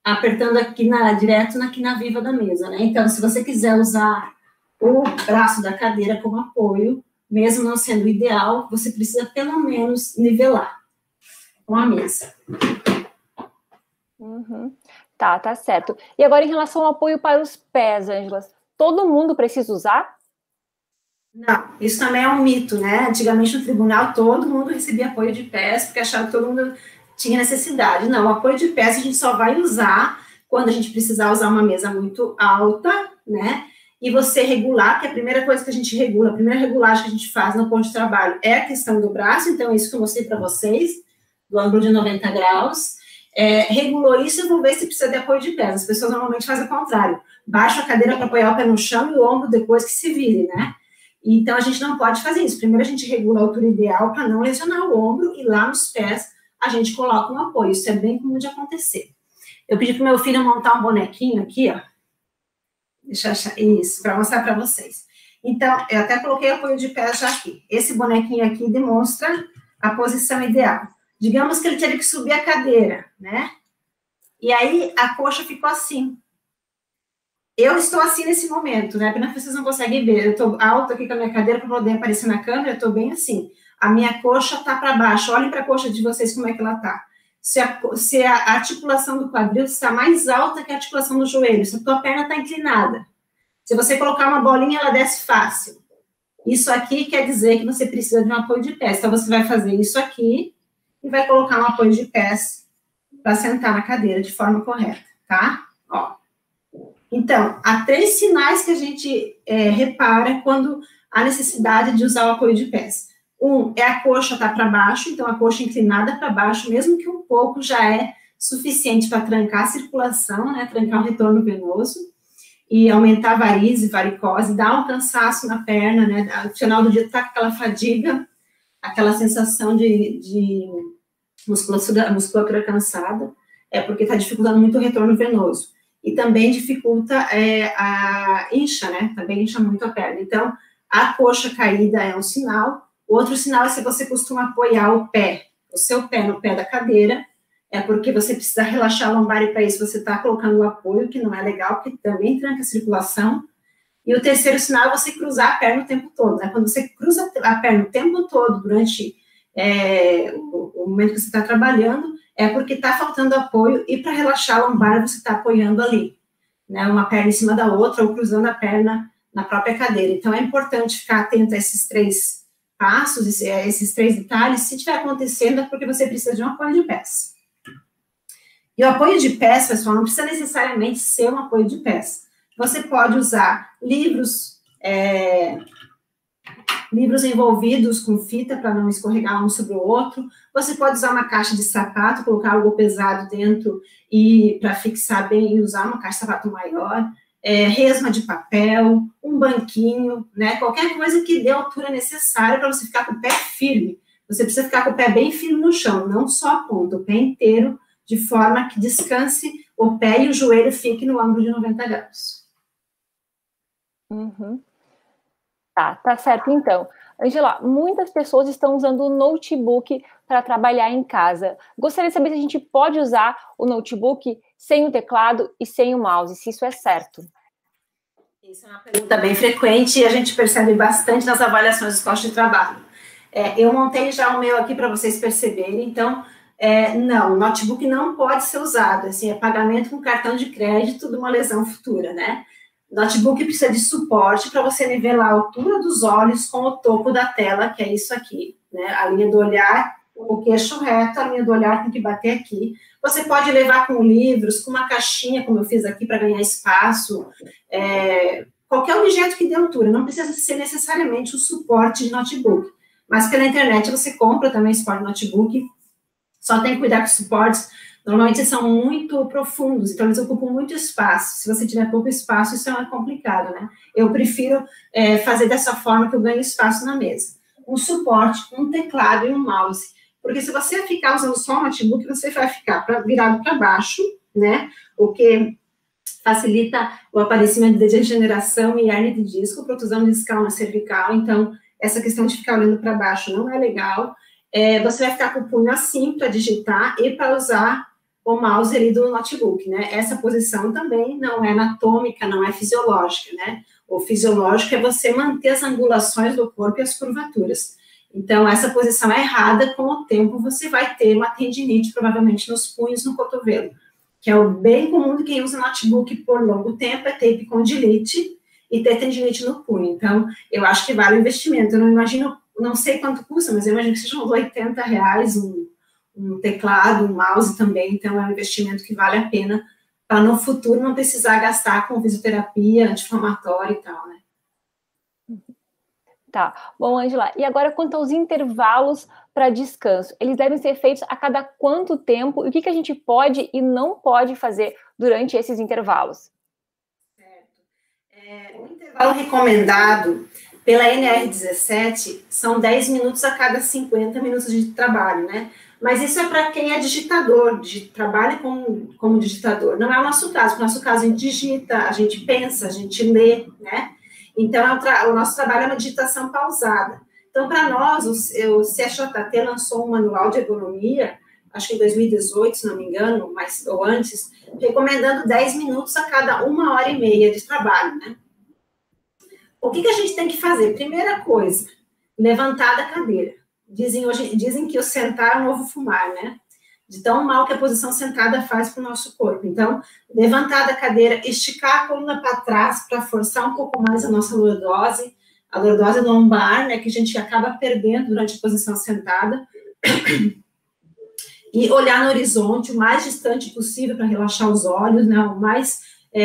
apertando aqui direto aqui na viva da mesa, né? Então, se você quiser usar o braço da cadeira como apoio, mesmo não sendo ideal, você precisa pelo menos nivelar com a mesa. Uhum. Tá certo. E agora, em relação ao apoio para os pés, Ângela, todo mundo precisa usar? Não, isso também é um mito, né? Antigamente no tribunal todo mundo recebia apoio de pés porque achava que todo mundo tinha necessidade. Não, o apoio de pés a gente só vai usar quando a gente precisar usar uma mesa muito alta, né? E você regular, que a primeira coisa que a gente regula, a primeira regulagem que a gente faz no ponto de trabalho é a questão do braço, então é isso que eu mostrei para vocês, do ângulo de 90 graus. Regulou isso, eu vou ver se precisa de apoio de pés. As pessoas normalmente fazem o contrário. Baixa a cadeira para apoiar o pé no chão e o ombro depois que se vire, né? Então, a gente não pode fazer isso. Primeiro, a gente regula a altura ideal para não lesionar o ombro e lá nos pés a gente coloca um apoio. Isso é bem comum de acontecer. Eu pedi para o meu filho montar um bonequinho aqui, ó. Deixa eu achar. Isso, para mostrar para vocês. Então, eu até coloquei apoio de pés já aqui. Esse bonequinho aqui demonstra a posição ideal. Digamos que ele teve que subir a cadeira, né? E aí, a coxa ficou assim. Eu estou assim nesse momento, né? Apenas vocês não conseguem ver. Eu estou alta aqui com a minha cadeira para poder aparecer na câmera, eu estou bem assim. A minha coxa está para baixo. Olhem para a coxa de vocês como é que ela está. Se a articulação do quadril está mais alta que a articulação do joelho, se a tua perna está inclinada. Se você colocar uma bolinha, ela desce fácil. Isso aqui quer dizer que você precisa de um apoio de pés. Então, você vai fazer isso aqui e vai colocar um apoio de pés para sentar na cadeira de forma correta, tá? Ó. Então, há 3 sinais que a gente repara quando há necessidade de usar o apoio de pés. É a coxa estar para baixo, então a coxa inclinada para baixo, mesmo que um pouco, já é suficiente para trancar a circulação, né, trancar o retorno venoso, e aumentar a varize, varicose, dar um cansaço na perna, né, no final do dia tá com aquela fadiga, aquela sensação de musculatura cansada, porque está dificultando muito o retorno venoso. E também dificulta a incha, né, também incha muito a perna. Então, a coxa caída é um sinal. O outro sinal é se você costuma apoiar o seu pé no pé da cadeira, porque você precisa relaxar a lombar e para isso você está colocando o apoio, que não é legal, porque também tranca a circulação. E o terceiro sinal é você cruzar a perna o tempo todo, né? Quando você cruza a perna o tempo todo durante o momento que você está trabalhando, é porque está faltando apoio e para relaxar a lombar você está apoiando ali, né? Uma perna em cima da outra ou cruzando a perna na própria cadeira. Então é importante ficar atento a esses 3 passos, esses 3 detalhes. Se estiver acontecendo é porque você precisa de um apoio de pés. E o apoio de pés, pessoal, não precisa necessariamente ser um apoio de pés. Você pode usar livros envolvidos com fita para não escorregar um sobre o outro. Você pode usar uma caixa de sapato, colocar algo pesado dentro e para fixar bem e usar uma caixa de sapato maior. Resma de papel, um banquinho, né? Qualquer coisa que dê a altura necessária para você ficar com o pé firme. Você precisa ficar com o pé bem firme no chão, não só a ponta, o pé inteiro, de forma que descanse o pé e o joelho fiquem no ângulo de 90 graus. Uhum. Tá certo então. Angela, muitas pessoas estão usando o notebook para trabalhar em casa. Gostaria de saber se a gente pode usar o notebook sem o teclado e sem o mouse, se isso é certo. Isso é uma pergunta bem frequente e a gente percebe bastante nas avaliações dos postos de trabalho. Eu montei já o meu aqui para vocês perceberem, então, não, o notebook não pode ser usado, assim, é pagamento com cartão de crédito de uma lesão futura, né? O notebook precisa de suporte para você nivelar a altura dos olhos com o topo da tela, que é isso aqui, né? A linha do olhar, o queixo reto, a linha do olhar tem que bater aqui. Você pode levar com livros, com uma caixinha, como eu fiz aqui, para ganhar espaço, qualquer objeto que dê altura, não precisa ser necessariamente o suporte de notebook, mas pela internet você compra também suporte de notebook, só tem que cuidar que os suportes, normalmente são muito profundos, então eles ocupam muito espaço. Se você tiver pouco espaço, isso é complicado, né? Eu prefiro fazer dessa forma que eu ganho espaço na mesa. Um suporte, um teclado e um mouse. Porque se você ficar usando só o notebook, você vai ficar virado para baixo, né? O que facilita o aparecimento de degeneração e hernia de disco, protusão discal na cervical. Então, essa questão de ficar olhando para baixo não é legal. Você vai ficar com o punho assim para digitar e para usar o mouse ali do notebook, né? Essa posição também não é anatômica, não é fisiológica, né? O fisiológico é você manter as angulações do corpo e as curvaturas. Então, essa posição é errada, com o tempo você vai ter uma tendinite, provavelmente nos punhos, no cotovelo, que é o bem comum de quem usa notebook por longo tempo, é ter epicondilite e ter tendinite no punho. Então, eu acho que vale o investimento. Eu não imagino, não sei quanto custa, mas eu imagino que sejam R$80 um teclado, um mouse também, então é um investimento que vale a pena para no futuro não precisar gastar com fisioterapia, anti-inflamatória e tal, né? Tá. Bom, Angela, e agora quanto aos intervalos para descanso, eles devem ser feitos a cada quanto tempo? E o que a gente pode e não pode fazer durante esses intervalos? Certo. O intervalo recomendado pela NR17 são 10 minutos a cada 50 minutos de trabalho, né? Mas isso é para quem é digitador, trabalha como digitador. Não é o nosso caso. No nosso caso, a gente digita, a gente pensa, a gente lê, né? Então, o nosso trabalho é uma digitação pausada. Então, para nós, o CSJT lançou um manual de ergonomia, acho que em 2018, se não me engano, ou antes, recomendando 10 minutos a cada 1h30 de trabalho, né? O que a gente tem que fazer? Primeira coisa, levantar da cadeira. Dizem que o sentar é o novo fumar, né? De tão mal que a posição sentada faz para o nosso corpo. Então, levantar da cadeira, esticar a coluna para trás para forçar um pouco mais a nossa lordose, a lordose lombar, né, que a gente acaba perdendo durante a posição sentada. E olhar no horizonte o mais distante possível para relaxar os olhos, né, o mais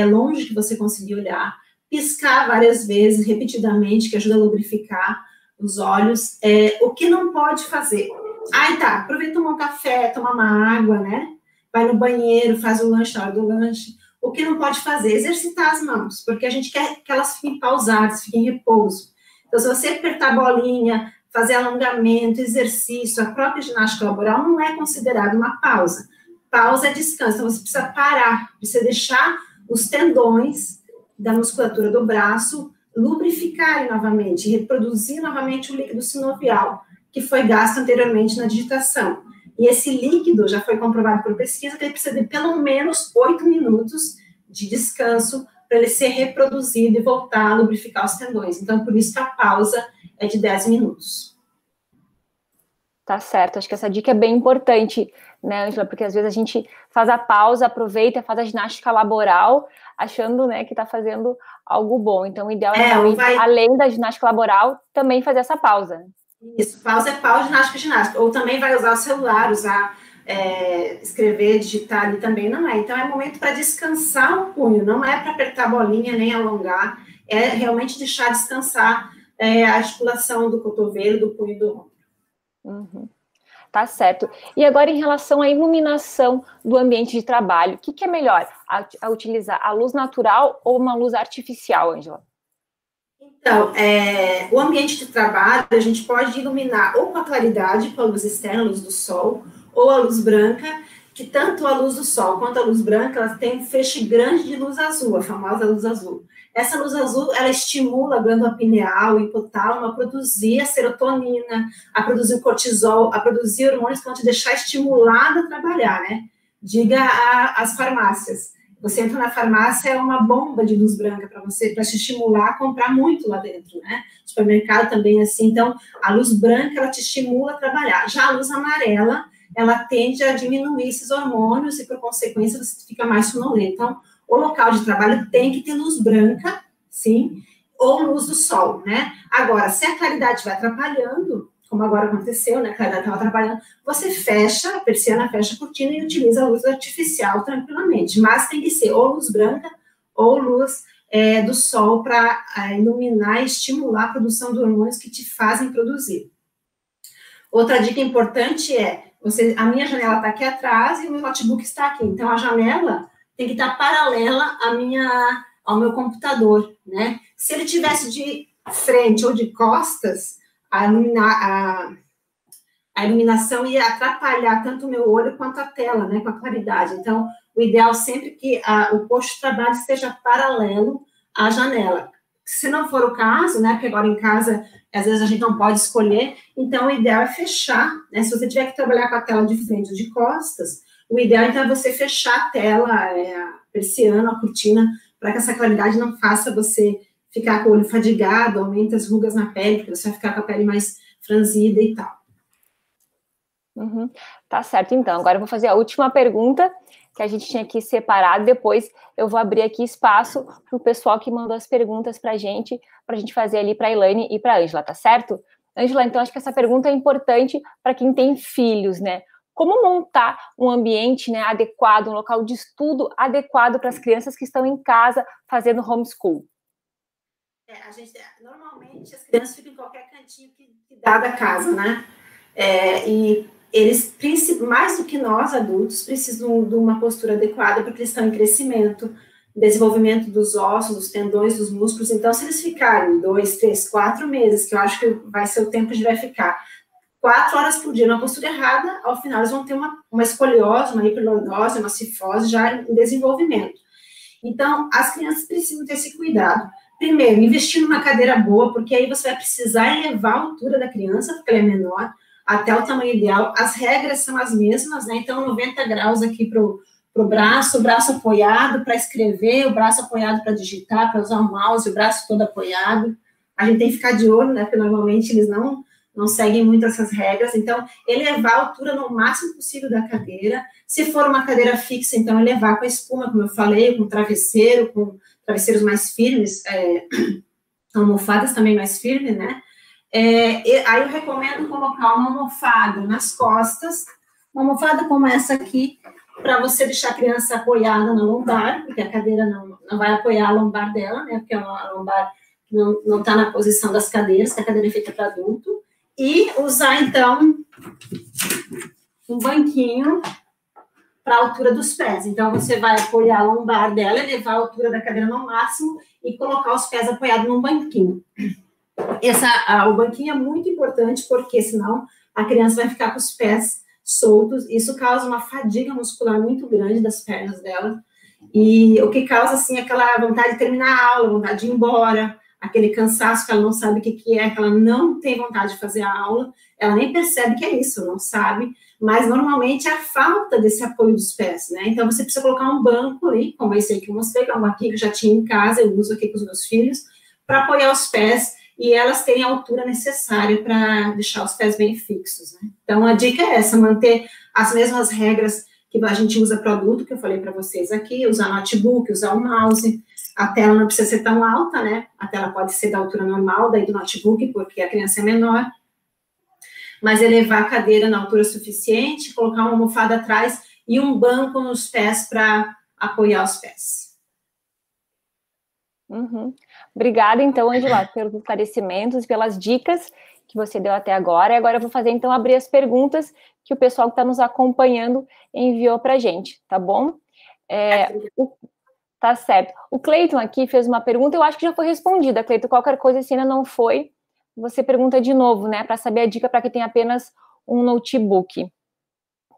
longe que você conseguir olhar, piscar várias vezes, repetidamente, que ajuda a lubrificar os olhos. O que não pode fazer? Aproveita tomar um café, tomar uma água, né? Vai no banheiro, faz o lanche na hora do lanche. O que não pode fazer? Exercitar as mãos, porque a gente quer que elas fiquem pausadas, fiquem em repouso. Então, se você apertar a bolinha, fazer alongamento, exercício, a própria ginástica laboral não é considerada uma pausa. Pausa é descanso. Então, você precisa parar, precisa deixar os tendões da musculatura do braço lubrificarem novamente, reproduzir novamente o líquido sinovial, que foi gasto anteriormente na digitação. E esse líquido já foi comprovado por pesquisa que ele precisa de pelo menos 8 minutos de descanso para ele ser reproduzido e voltar a lubrificar os tendões. Então, por isso que a pausa é de 10 minutos. Tá certo, acho que essa dica é bem importante, né, Ângela, porque às vezes a gente faz a pausa, aproveita, faz a ginástica laboral, achando, né, que tá fazendo algo bom. Então, o ideal é realmente, além da ginástica laboral, também fazer essa pausa. Isso, pausa é pausa, ginástica. Ou também vai usar o celular, escrever, digitar ali também, não é. Então, é momento para descansar o punho, não é para apertar a bolinha nem alongar, é realmente deixar descansar a articulação do cotovelo, do punho e do ombro. Uhum. Tá certo. E agora, em relação à iluminação do ambiente de trabalho, o que é melhor? A utilizar a luz natural ou uma luz artificial, Ângela? Então, o ambiente de trabalho, a gente pode iluminar ou com a claridade, com a luz externa, a luz do sol, ou a luz branca, que tanto a luz do sol quanto a luz branca, elas têm um feixe grande de luz azul, a famosa luz azul. Essa luz azul, ela estimula a glândula pineal e hipotálamo a produzir a serotonina, a produzir o cortisol, a produzir hormônios que vão te deixar estimulada a trabalhar, né? Diga às farmácias. Você entra na farmácia, é uma bomba de luz branca para você, para te estimular a comprar muito lá dentro, né? Supermercado também é assim. Então, a luz branca, ela te estimula a trabalhar. Já a luz amarela, ela tende a diminuir esses hormônios e, por consequência, você fica mais sonolento. Então, o local de trabalho tem que ter luz branca, sim, ou luz do sol, né? Agora, se a claridade vai atrapalhando, como agora aconteceu, né? A claridade estava atrapalhando, você fecha a persiana, fecha a cortina e utiliza a luz artificial tranquilamente. Mas tem que ser ou luz branca ou luz do sol para iluminar e estimular a produção de hormônios que te fazem produzir. Outra dica importante a minha janela está aqui atrás e o meu notebook está aqui. Então, a janela tem que estar paralela ao meu computador, né? Se ele tivesse de frente ou de costas, a iluminação ia atrapalhar tanto o meu olho quanto a tela, né, com a claridade. Então, o ideal sempre que o posto de trabalho esteja paralelo à janela. Se não for o caso, né, porque agora em casa, às vezes a gente não pode escolher, então o ideal é fechar, né, se você tiver que trabalhar com a tela de frente ou de costas, o ideal então é você fechar a tela, a persiana, a cortina, para que essa claridade não faça você ficar com o olho fadigado, aumenta as rugas na pele, porque você vai ficar com a pele mais franzida e tal. Uhum. Tá certo, então. Agora eu vou fazer a última pergunta, que a gente tinha aqui separado, depois eu vou abrir aqui espaço para o pessoal que mandou as perguntas para a gente fazer ali para a Elaine e para a Ângela, tá certo? Ângela, então acho que essa pergunta é importante para quem tem filhos, né? Como montar um ambiente, né, adequado, um local de estudo adequado para as crianças que estão em casa fazendo homeschool? Normalmente as crianças ficam em qualquer cantinho que dá da casa, né? E eles, mais do que nós adultos, precisam de uma postura adequada porque eles estão em crescimento, desenvolvimento dos ossos, dos tendões, dos músculos. Então, se eles ficarem 2, 3, 4 meses, que eu acho que vai ser o tempo que a gente vai ficar, 4 horas por dia numa postura errada, ao final eles vão ter uma escoliose, uma hiperlordose, uma cifose já em desenvolvimento. Então, as crianças precisam ter esse cuidado. Primeiro, investir numa cadeira boa, porque aí você vai precisar elevar a altura da criança, porque ela é menor, até o tamanho ideal. As regras são as mesmas, né? Então, 90 graus aqui pro braço, o braço apoiado para escrever, o braço apoiado para digitar, para usar o mouse, o braço todo apoiado. A gente tem que ficar de olho, né? Porque normalmente eles não seguem muito essas regras. Então, elevar a altura no máximo possível da cadeira. Se for uma cadeira fixa, então, elevar com a espuma, como eu falei, com travesseiro, com travesseiros mais firmes, almofadas também mais firmes, né? Aí eu recomendo colocar uma almofada nas costas, uma almofada como essa aqui, para você deixar a criança apoiada na lombar, porque a cadeira não vai apoiar a lombar dela, né? Porque a lombar não está na posição das cadeiras, que a cadeira é feita para adulto. E usar, então, um banquinho para a altura dos pés. Então, você vai apoiar a lombar dela, elevar a altura da cadeira no máximo e colocar os pés apoiados num banquinho. O banquinho é muito importante, porque senão a criança vai ficar com os pés soltos. Isso causa uma fadiga muscular muito grande das pernas dela. E o que causa, assim, aquela vontade de terminar a aula, vontade de ir embora, aquele cansaço que ela não sabe o que é, que ela não tem vontade de fazer a aula, ela nem percebe que é isso, não sabe, mas normalmente é a falta desse apoio dos pés, né? Então você precisa colocar um banco ali, como esse aí que eu mostrei, que é um banquinho que eu já tinha em casa, eu uso aqui com os meus filhos, para apoiar os pés e elas terem a altura necessária para deixar os pés bem fixos, né? Então a dica é essa, manter as mesmas regras que a gente usa para adulto, que eu falei para vocês aqui, usar notebook, usar o mouse. A tela não precisa ser tão alta, né? A tela pode ser da altura normal, daí do notebook, porque a criança é menor. Mas elevar a cadeira na altura suficiente, colocar uma almofada atrás e um banco nos pés para apoiar os pés. Uhum. Obrigada, então, Angela, pelos esclarecimentos e pelas dicas que você deu até agora. E agora eu vou fazer, então, abrir as perguntas que o pessoal que está nos acompanhando enviou para a gente, tá bom? Tá certo. O Cleiton aqui fez uma pergunta, eu acho que já foi respondida, Cleiton. Qualquer coisa, se ainda não foi, você pergunta de novo, né? Para saber a dica para quem tem apenas um notebook.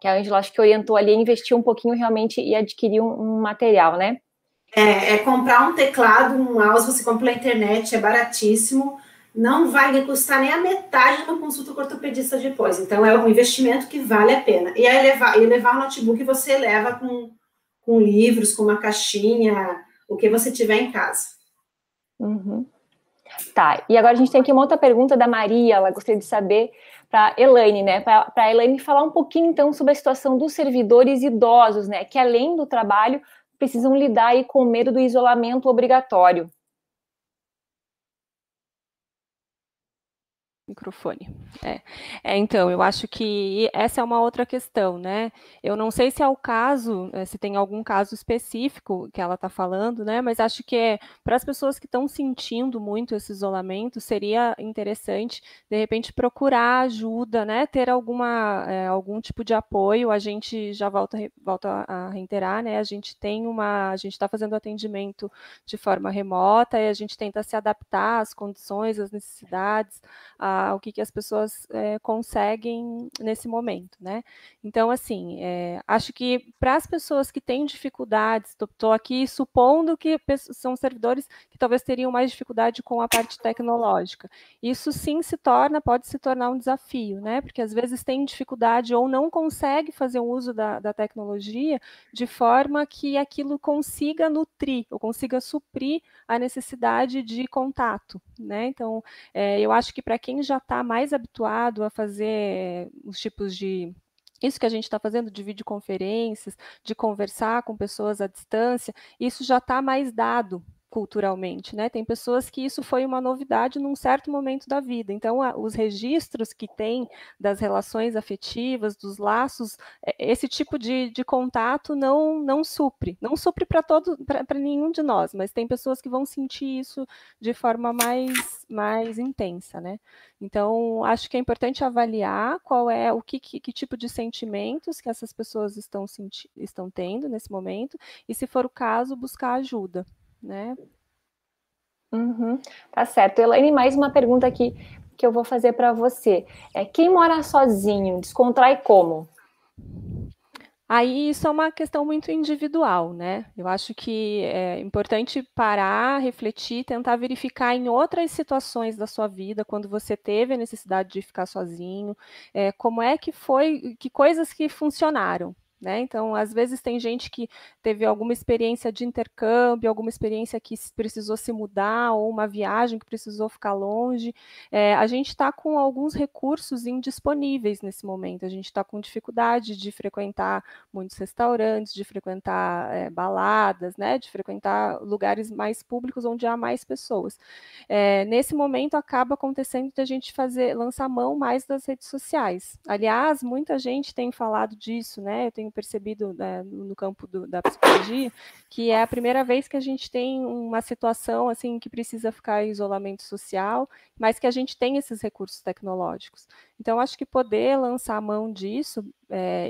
Que a Angela acho que orientou ali, investir um pouquinho realmente e adquirir um material, né? É comprar um teclado, um mouse, você compra pela internet, é baratíssimo, não vai lhe custar nem a metade de uma consulta com ortopedista depois. Então, é um investimento que vale a pena. E aí, levar o notebook, você leva com livros, com uma caixinha, o que você tiver em casa. Uhum. Tá, e agora a gente tem aqui uma outra pergunta da Maria, ela gostaria de saber para Elaine, né? Para a Elaine falar um pouquinho, então, sobre a situação dos servidores idosos, né? Que além do trabalho, precisam lidar aí com o medo do isolamento obrigatório. Microfone. Então, eu acho que essa é uma outra questão, né? Eu não sei se é o caso, se tem algum caso específico que ela está falando, né? Mas acho que para as pessoas que estão sentindo muito esse isolamento, seria interessante, de repente, procurar ajuda, né? Ter algum tipo de apoio. A gente já volta a reiterar, né? A gente está fazendo atendimento de forma remota e a gente tenta se adaptar às condições, às necessidades, o que as pessoas conseguem nesse momento, né? Então, assim, acho que para as pessoas que têm dificuldades, estou aqui supondo que são servidores que talvez teriam mais dificuldade com a parte tecnológica. Isso sim pode se tornar um desafio, né? Porque às vezes tem dificuldade ou não consegue fazer o uso da tecnologia de forma que aquilo consiga nutrir, ou consiga suprir a necessidade de contato, né? Então, eu acho que para quem já está mais habituado a fazer os tipos de... Isso que a gente está fazendo de videoconferências, de conversar com pessoas à distância, isso já está mais dado culturalmente, né? Tem pessoas que isso foi uma novidade num certo momento da vida. Então, os registros que tem das relações afetivas, dos laços, esse tipo de contato não supre para nenhum de nós, mas tem pessoas que vão sentir isso de forma mais intensa, né? Então, acho que é importante avaliar que tipo de sentimentos que essas pessoas estão tendo nesse momento, e, se for o caso, buscar ajuda, né? Uhum, tá certo. Elaine, mais uma pergunta aqui que eu vou fazer para você. Quem mora sozinho, descontrai como? Aí isso é uma questão muito individual, né? Eu acho que é importante parar, refletir, tentar verificar em outras situações da sua vida, quando você teve a necessidade de ficar sozinho, como é que foi, que coisas que funcionaram, né? Então, às vezes tem gente que teve alguma experiência de intercâmbio, alguma experiência que precisou se mudar, ou uma viagem que precisou ficar longe. A gente está com alguns recursos indisponíveis nesse momento. A gente está com dificuldade de frequentar muitos restaurantes, de frequentar baladas, né? De frequentar lugares mais públicos onde há mais pessoas. Nesse momento acaba acontecendo de a gente lançar mão mais das redes sociais. Aliás, muita gente tem falado disso, né? Eu tenho tenho percebido, né, no campo da psicologia, que é a primeira vez que a gente tem uma situação assim que precisa ficar em isolamento social, mas que a gente tem esses recursos tecnológicos. Então, acho que poder lançar a mão disso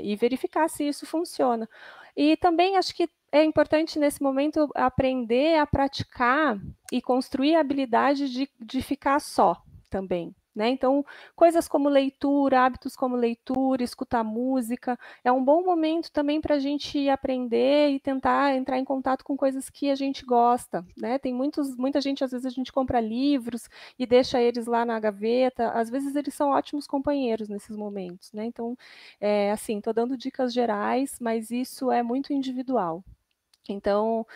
e verificar se isso funciona. E também acho que é importante, nesse momento, aprender a praticar e construir a habilidade de ficar só também, né? Então, coisas como leitura, hábitos como leitura, escutar música, é um bom momento também para a gente aprender e tentar entrar em contato com coisas que a gente gosta, né? Tem muita gente, às vezes a gente compra livros e deixa eles lá na gaveta, às vezes eles são ótimos companheiros nesses momentos, né? Então, assim, estou dando dicas gerais, mas isso é muito individual. Então,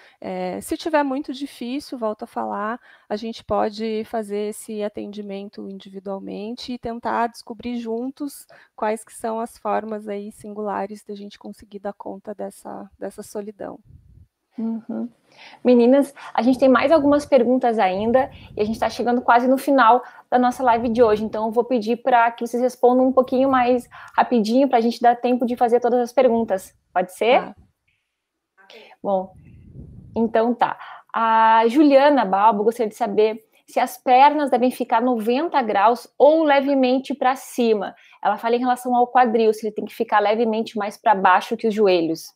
se tiver muito difícil, volto a falar, a gente pode fazer esse atendimento individualmente e tentar descobrir juntos quais que são as formas aí singulares da gente conseguir dar conta dessa solidão. Uhum. Meninas, a gente tem mais algumas perguntas ainda e a gente está chegando quase no final da nossa live de hoje, então eu vou pedir para que vocês respondam um pouquinho mais rapidinho para a gente dar tempo de fazer todas as perguntas. Pode ser? Tá. Bom, então tá. A Juliana Balbo gostaria de saber se as pernas devem ficar 90 graus ou levemente para cima. Ela fala em relação ao quadril, se ele tem que ficar levemente mais para baixo que os joelhos.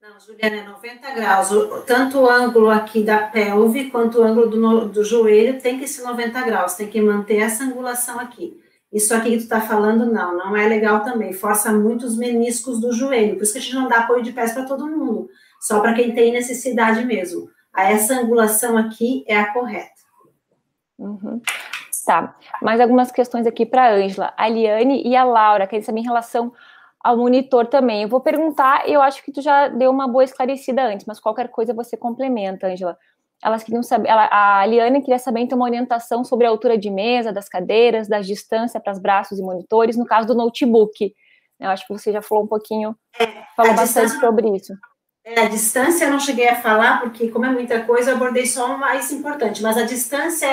Não, Juliana, é 90 graus. Tanto o ângulo aqui da pelve quanto o ângulo do joelho tem que ser 90 graus. Tem que manter essa angulação aqui. Isso aqui que tu tá falando, não é legal também. Força muito os meniscos do joelho. Por isso que a gente não dá apoio de pés para todo mundo. Só para quem tem necessidade mesmo. Essa angulação aqui é a correta. Uhum. Tá. Mais algumas questões aqui para a Ângela. A Eliane e a Laura querem saber em relação ao monitor também. Eu vou perguntar, eu acho que tu já deu uma boa esclarecida antes, mas qualquer coisa você complementa, Ângela. Elas queriam saber, a Eliane queria saber então uma orientação sobre a altura de mesa, das cadeiras, da distância para os braços e monitores, no caso do notebook. Eu acho que você já falou um pouquinho, falou bastante sobre isso. A distância eu não cheguei a falar, porque como é muita coisa, eu abordei só o mais importante, mas a distância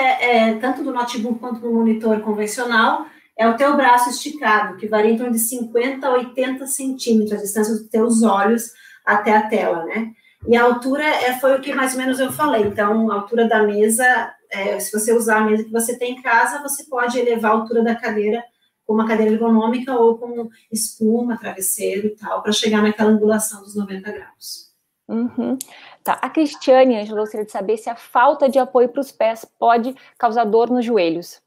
tanto do notebook quanto do monitor convencional, é o teu braço esticado, que varia em torno de 50 a 80 centímetros, a distância dos teus olhos até a tela, né? E a altura foi o que mais ou menos eu falei. Então, a altura da mesa, se você usar a mesa que você tem em casa, você pode elevar a altura da cadeira com uma cadeira ergonômica ou com espuma, travesseiro e tal, para chegar naquela angulação dos 90 graus. Uhum. Tá. A Cristiane, Ângela, gostaria de saber se a falta de apoio para os pés pode causar dor nos joelhos.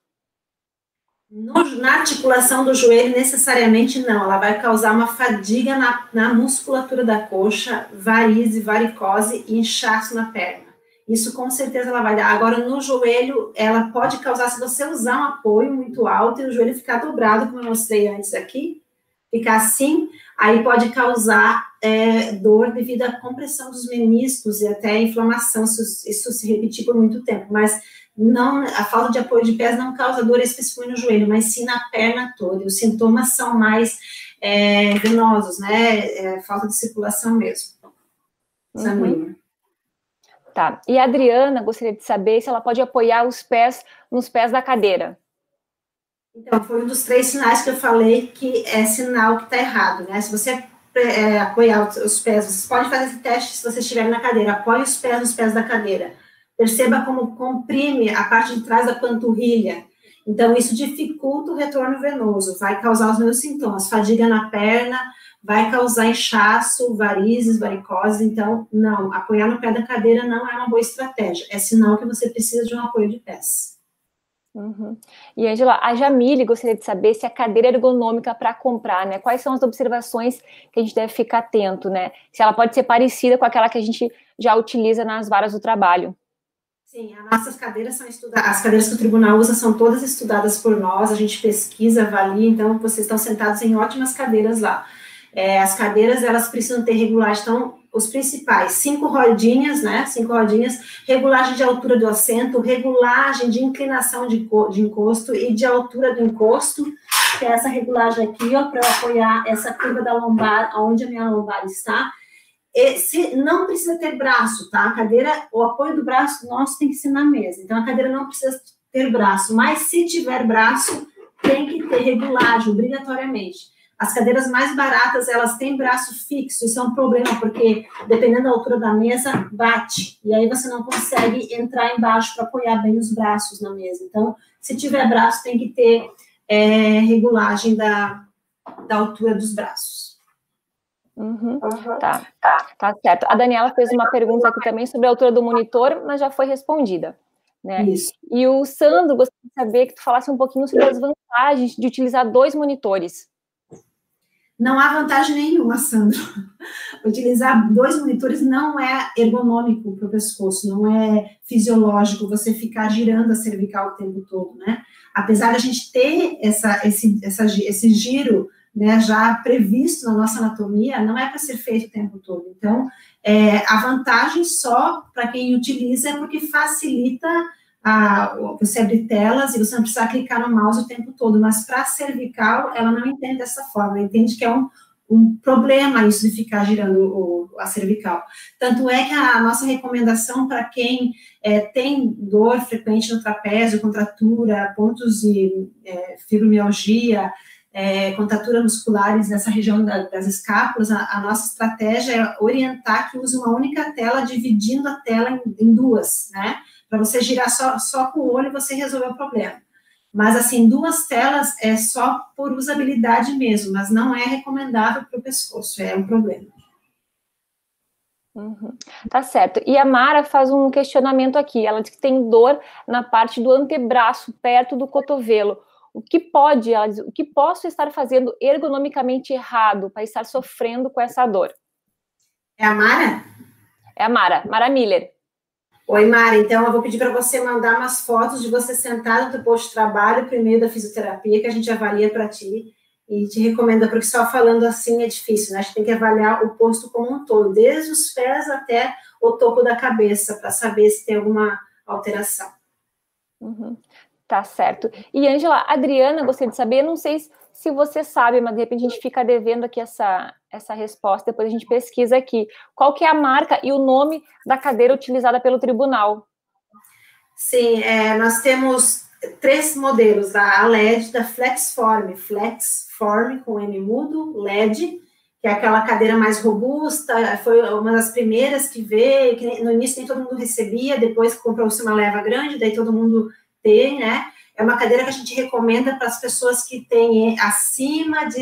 Na articulação do joelho, necessariamente não. Ela vai causar uma fadiga na musculatura da coxa, varize, varicose e inchaço na perna. Isso com certeza ela vai dar. Agora, no joelho, ela pode causar, se você usar um apoio muito alto e o joelho ficar dobrado, como eu mostrei antes aqui, ficar assim, aí pode causar dor devido à compressão dos meniscos e até inflamação, se isso se repetir por muito tempo. Mas não, a falta de apoio de pés não causa dor específica no joelho, mas sim na perna toda. E os sintomas são mais venosos, né? Falta de circulação mesmo. Sanguínea. Tá. E a Adriana gostaria de saber se ela pode apoiar os pés nos pés da cadeira. Então, foi um dos 3 sinais que eu falei que é sinal que está errado, né? Se você apoiar os pés, você pode fazer esse teste se você estiver na cadeira. Apoie os pés nos pés da cadeira. Perceba como comprime a parte de trás da panturrilha. Então, isso dificulta o retorno venoso, vai causar os meus sintomas, fadiga na perna, vai causar inchaço, varizes, varicose. Então, não, apoiar no pé da cadeira não é uma boa estratégia. É sinal que você precisa de um apoio de pés. Uhum. E, Ângela, a Jamile gostaria de saber se a cadeira ergonômica para comprar, né? Quais são as observações que a gente deve ficar atento, né? Se ela pode ser parecida com aquela que a gente já utiliza nas varas do trabalho. Sim, as nossas cadeiras são estudadas, as cadeiras que o tribunal usa são todas estudadas por nós, a gente pesquisa, avalia, então vocês estão sentados em ótimas cadeiras lá. As cadeiras, elas precisam ter regulagem, então, os principais, 5 rodinhas, né, 5 rodinhas, regulagem de altura do assento, regulagem de inclinação de encosto e de altura do encosto, que é essa regulagem aqui, ó, para apoiar essa curva da lombar, onde a minha lombar está. Não precisa ter braço, tá? A cadeira, o apoio do braço nosso tem que ser na mesa. Então, a cadeira não precisa ter braço, mas se tiver braço, tem que ter regulagem, obrigatoriamente. As cadeiras mais baratas, elas têm braço fixo, isso é um problema, porque dependendo da altura da mesa, bate, e aí você não consegue entrar embaixo para apoiar bem os braços na mesa. Então, se tiver braço, tem que ter regulagem da altura dos braços. Tá certo. A Daniela fez uma pergunta aqui também sobre a altura do monitor, mas já foi respondida, né? Isso. E o Sandro gostaria de saber que tu falasse um pouquinho sobre as vantagens de utilizar 2 monitores. Não há vantagem nenhuma, Sandro. Utilizar 2 monitores não é ergonômico para o pescoço, não é fisiológico você ficar girando a cervical o tempo todo, né? Apesar de a gente ter esse giro, né, já previsto na nossa anatomia, não é para ser feito o tempo todo. Então, a vantagem só para quem utiliza é porque facilita você abrir telas e você não precisa clicar no mouse o tempo todo, mas para a cervical, ela não entende dessa forma, ela entende que é um problema isso de ficar girando a cervical. Tanto é que a nossa recomendação para quem tem dor frequente no trapézio, contratura, pontos de fibromialgia, contraturas musculares nessa região das escápulas, a nossa estratégia é orientar que use uma única tela, dividindo a tela em 2, né? Para você girar só com o olho e você resolver o problema. Mas, assim, 2 telas é só por usabilidade mesmo, mas não é recomendável para o pescoço, é um problema. Tá certo. E a Mara faz um questionamento aqui, ela diz que tem dor na parte do antebraço, perto do cotovelo. O que posso estar fazendo ergonomicamente errado para estar sofrendo com essa dor? É a Mara? É a Mara Miller. Oi, Mara, então eu vou pedir para você mandar umas fotos de você sentado no teu posto de trabalho, primeiro da fisioterapia, que a gente avalia para ti, e te recomenda, porque só falando assim é difícil, né? A gente tem que avaliar o posto como um todo, desde os pés até o topo da cabeça, para saber se tem alguma alteração. Tá certo. E, Ângela, a Adriana gostaria de saber, não sei se você sabe, mas de repente a gente fica devendo aqui essa resposta, depois a gente pesquisa aqui. Qual que é a marca e o nome da cadeira utilizada pelo tribunal? Sim, nós temos 3 modelos, da LED, da Flexform com M mudo, LED, que é aquela cadeira mais robusta, foi uma das primeiras que veio, que no início nem todo mundo recebia, depois comprou-se uma leva grande, daí todo mundo tem, né? É uma cadeira que a gente recomenda para as pessoas que têm acima de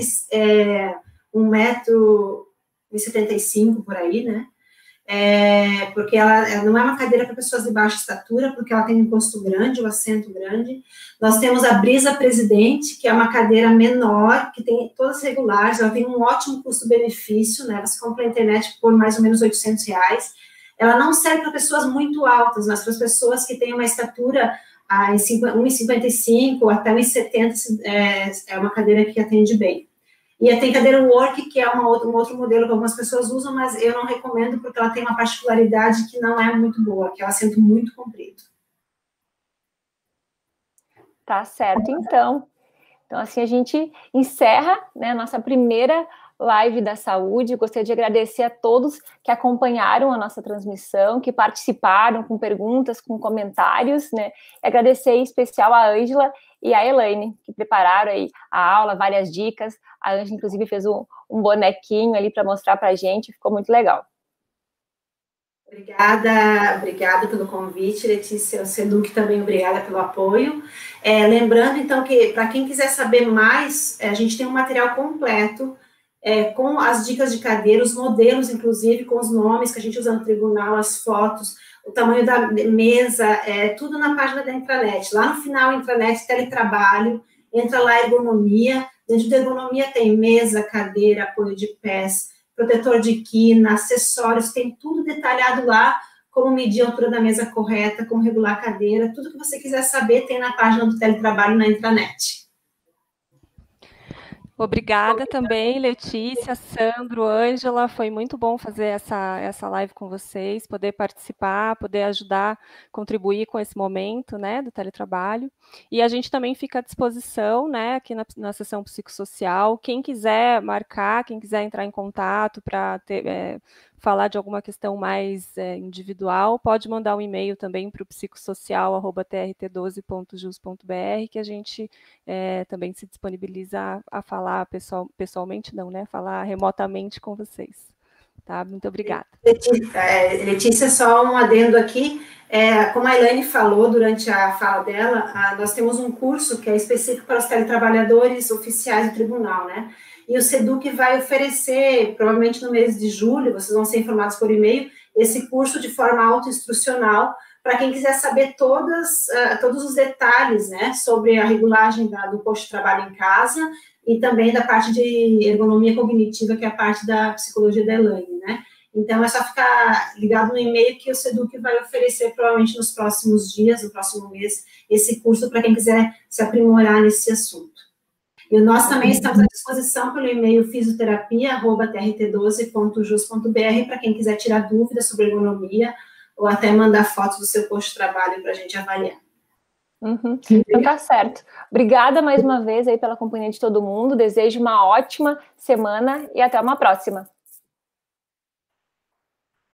1,75 m por aí, né? Porque ela não é uma cadeira para pessoas de baixa estatura, porque ela tem um encosto grande, um assento grande. Nós temos a Brisa Presidente, que é uma cadeira menor, que tem todas regulares, ela tem um ótimo custo-benefício, né? Você compra na internet por mais ou menos R$800. Ela não serve para pessoas muito altas, mas para as pessoas que têm uma estatura em 1,55 até 1,70 é uma cadeira que atende bem. E tem cadeira Work, que é um outro modelo que algumas pessoas usam, mas eu não recomendo porque ela tem uma particularidade que não é muito boa, que é o assento muito comprido. Tá certo, então. Então, assim, a gente encerra, né, a nossa primeira live da saúde. Gostaria de agradecer a todos que acompanharam a nossa transmissão, que participaram com perguntas, com comentários, né? E agradecer em especial a Ângela e a Elaine, que prepararam aí a aula, várias dicas. A Ângela, inclusive, fez um bonequinho ali para mostrar para a gente, ficou muito legal. Obrigada pelo convite, Letícia. Seduc também, obrigada pelo apoio. Lembrando, então, que para quem quiser saber mais, a gente tem um material completo com as dicas de cadeira, os modelos, inclusive, com os nomes que a gente usa no tribunal, as fotos, o tamanho da mesa, tudo na página da intranet. Lá no final, intranet, teletrabalho, entra lá ergonomia. Dentro da ergonomia tem mesa, cadeira, apoio de pés, protetor de quina, acessórios, tem tudo detalhado lá, como medir a altura da mesa correta, como regular a cadeira, tudo que você quiser saber tem na página do teletrabalho na intranet. Obrigada também, Letícia, Sandro, Ângela, foi muito bom fazer essa live com vocês, poder participar, poder ajudar, contribuir com esse momento, né, do teletrabalho. E a gente também fica à disposição, né, aqui na sessão psicossocial, quem quiser marcar, quem quiser entrar em contato para falar de alguma questão mais individual, pode mandar um e-mail também para o psicossocial@trt12.jus.br, que a gente também se disponibiliza a falar pessoalmente, não, né? Falar remotamente com vocês. Tá? Muito obrigada. Letícia, só um adendo aqui. Como a Elaine falou durante a fala dela, nós temos um curso que é específico para os teletrabalhadores oficiais do tribunal, né? E o SEDUC vai oferecer, provavelmente no mês de julho, vocês vão ser informados por e-mail, esse curso de forma autoinstrucional, para quem quiser saber todos os detalhes, né, sobre a regulagem do posto de trabalho em casa e também da parte de ergonomia cognitiva, que é a parte da psicologia da Elaine, né? Então, é só ficar ligado no e-mail que o SEDUC vai oferecer, provavelmente nos próximos dias, no próximo mês, esse curso para quem quiser se aprimorar nesse assunto. E nós também estamos à disposição pelo e-mail fisioterapia@trt12.jus.br para quem quiser tirar dúvidas sobre ergonomia ou até mandar fotos do seu posto de trabalho para a gente avaliar. Uhum. Então tá certo. Obrigada mais uma vez aí pela companhia de todo mundo. Desejo uma ótima semana e até uma próxima.